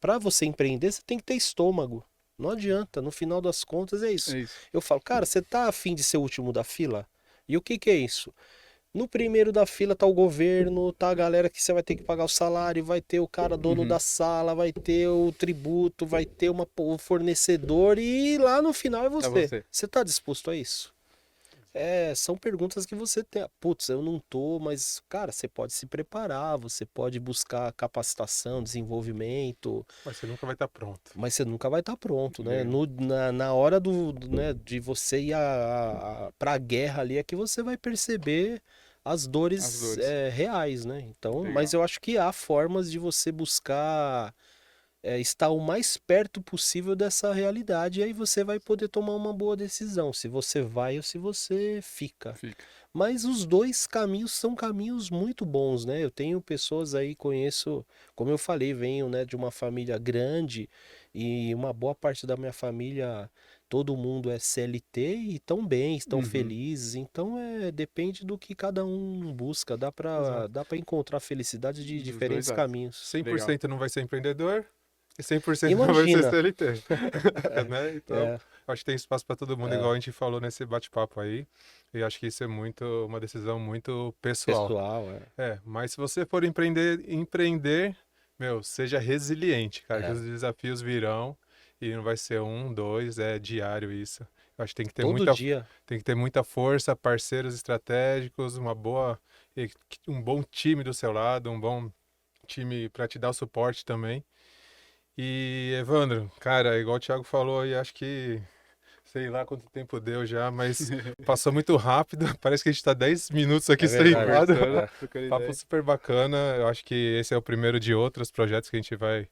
para você empreender, você tem que ter estômago. Não adianta, no final das contas é isso. É isso. Eu falo, cara, você tá afim de ser o último da fila? E o que que é isso? No primeiro da fila tá o governo, tá a galera que você vai ter que pagar o salário, vai ter o cara dono da sala, vai ter o tributo, vai ter o fornecedor e lá no final é Tá você. você. Você tá disposto a isso? São perguntas que você tem. Putz, eu não tô, mas, cara, você pode se preparar, você pode buscar capacitação, desenvolvimento, Mas você nunca vai estar pronto. mas você nunca vai estar pronto, né? Legal. Na hora né, de você ir pra guerra ali é que você vai perceber as As dores dores. reais, né? Então, Legal. mas eu acho que há formas de você buscar estar o mais perto possível dessa realidade, e aí você vai poder tomar uma boa decisão, se você vai ou se você fica. Fica. Mas os dois caminhos são caminhos muito bons, né? Eu tenho pessoas aí, conheço, como eu falei, venho, né, de uma família grande e uma boa parte da minha família, todo mundo é CLT e estão bem, estão felizes. Então depende do que cada um busca. Exato. Dá para encontrar felicidade de Dos dois diferentes lados. caminhos. 100% não vai ser empreendedor e 100% não vai ser Imagina. CLT. Né? Então, É, acho que tem espaço para todo mundo, é, igual a gente falou nesse bate-papo aí. E acho que isso é uma decisão muito pessoal. pessoal, Mas se você for empreender, meu, seja resiliente, cara, que é. os desafios virão e não vai ser um, dois, é diário isso. Eu acho que Todo dia. tem que ter muita força, parceiros estratégicos, um bom time do seu lado, um bom time para te dar o suporte também. E, Evandro, cara, igual o Thiago falou aí, acho que sei lá quanto tempo deu já, mas passou muito rápido. Parece que a gente tá 10 minutos aqui É verdade. sentado. Conversando, É. trocando Papo ideia. super bacana. Eu acho que esse é o primeiro de outros projetos que a gente vai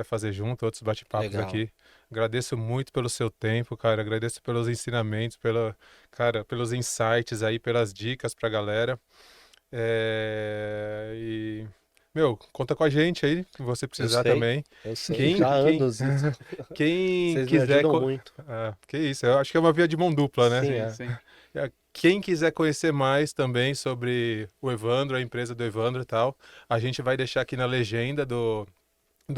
fazer junto, outros bate-papos Legal. aqui. Agradeço muito pelo seu tempo, cara. Agradeço pelos ensinamentos, pelos insights aí, pelas dicas pra galera. E, meu, conta com a gente aí, se você precisar também. Eu sei. Quem, Já há quem, anos isso. quem Vocês me quiser. ajudam muito. Que isso, eu acho que é uma via de mão dupla, né? Sim, Sim, é. sim. Quem quiser conhecer mais também sobre o Evandro, a empresa do Evandro e tal, a gente vai deixar aqui na legenda do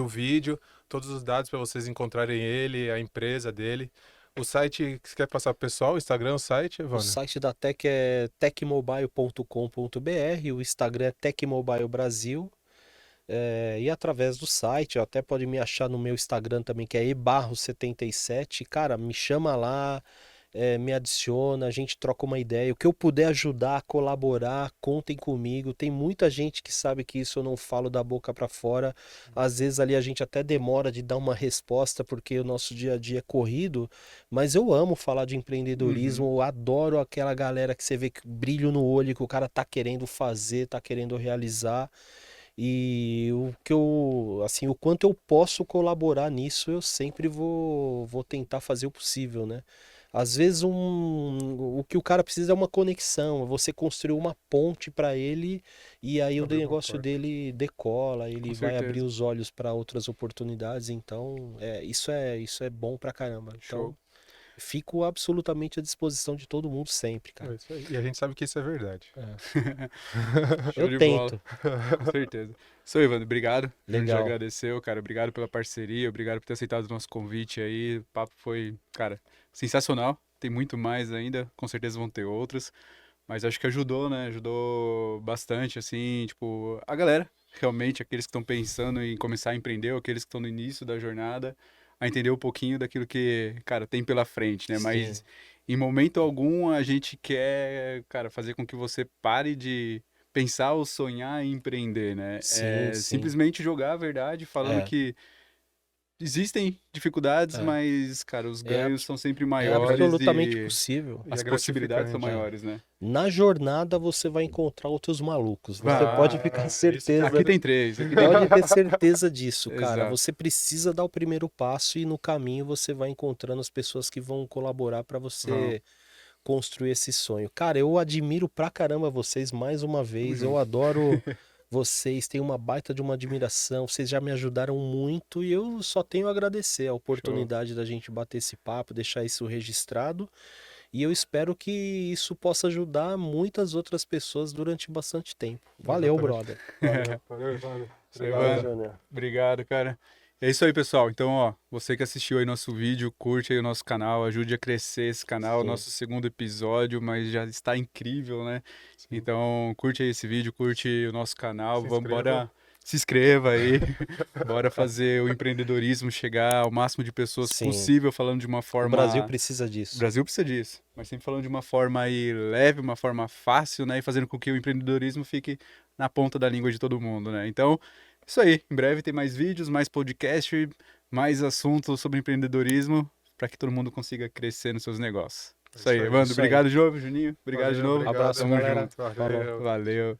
vídeo todos os dados para vocês encontrarem ele, a empresa dele. O site que você quer passar pro pessoal, o Instagram, o site, O Evandro? site da Tec é tecmobile.com.br, o Instagram é Tecmobile Brasil. E através do site, até pode me achar no meu Instagram também, que é ebarro77. Cara, me chama lá, me adiciona, a gente troca uma ideia. O que eu puder ajudar, colaborar, contem comigo. Tem muita gente que sabe que isso eu não falo da boca para fora. Às vezes ali a gente até demora de dar uma resposta, porque o nosso dia a dia é corrido, mas eu amo falar de empreendedorismo, eu adoro aquela galera que você vê que brilho no olho, que o cara tá querendo fazer, tá querendo realizar. E assim, o quanto eu posso colaborar nisso, eu sempre vou tentar fazer o possível, né? Às vezes o que o cara precisa é uma conexão, é você construir uma ponte para ele e aí o Abriu uma negócio porta. dele decola, Com ele vai abrir certeza. os olhos para outras oportunidades, então isso é bom pra caramba. Show. Então, fico absolutamente à disposição de todo mundo sempre, É cara. isso aí. E a gente sabe que isso é verdade. Show Eu de bola. tento. Com certeza. Sou Evandro, obrigado. A gente já Legal. agradeceu, cara. Obrigado pela parceria, obrigado por ter aceitado o nosso convite aí. O papo foi, cara, sensacional. Tem muito mais ainda, com certeza vão ter outros. Mas acho que ajudou, né? Ajudou bastante, assim, tipo, a galera, realmente, aqueles que estão pensando em começar a empreender, ou aqueles que estão no início da jornada, a entender um pouquinho daquilo que, cara, tem pela frente, né? Sim. Mas em momento algum a gente quer, cara, fazer com que você pare de pensar ou sonhar em empreender, né? Sim, É sim. simplesmente jogar a verdade, falando É. que existem dificuldades, É. mas, cara, os É, ganhos são sempre é maiores absolutamente e possível. E as é possibilidades são gratificante. É. maiores, né? Na jornada você vai encontrar outros malucos. Você pode Vai. ficar Isso que é Aqui certeza, tem três, aqui tem pode três. ter certeza disso, cara. Exato. Você precisa dar o primeiro passo e no caminho você vai encontrando as pessoas que vão colaborar para Vão. você construir esse sonho. Cara, eu admiro pra caramba vocês mais uma Tamo vez. Eu junto. adoro vocês, tenho uma baita de uma admiração. Vocês já me ajudaram muito e eu só tenho a agradecer a Show. oportunidade da gente bater esse papo, deixar isso registrado. E eu espero que isso possa ajudar muitas outras pessoas durante bastante tempo. Valeu, Exatamente. brother. Valeu. Isso aí, Obrigado. mano. Júnior. Obrigado, cara. É isso aí, pessoal. Então, ó, você que assistiu aí nosso vídeo, curte aí o nosso canal, ajude a crescer esse canal, Sim. nosso segundo episódio, mas já está incrível, né? Então, curte aí esse vídeo, curte o nosso canal, Se vamos, inscreva. bora, se inscreva aí, bora fazer o empreendedorismo chegar ao máximo de pessoas Sim. possível, falando de uma O forma... Brasil precisa O disso. Brasil precisa disso, mas sempre falando de uma forma aí leve, uma forma fácil, né? E fazendo com que o empreendedorismo fique na ponta da língua de todo mundo, né? Então, isso aí. Em breve tem mais vídeos, mais podcast, mais assuntos sobre empreendedorismo para que todo mundo consiga crescer nos seus negócios. Isso aí, Isso aí. Evandro. Isso aí. Obrigado de novo, Juninho. Obrigado de Valeu, novo. obrigado. Abraço, Tamo galera. junto. Falou. Valeu. Valeu.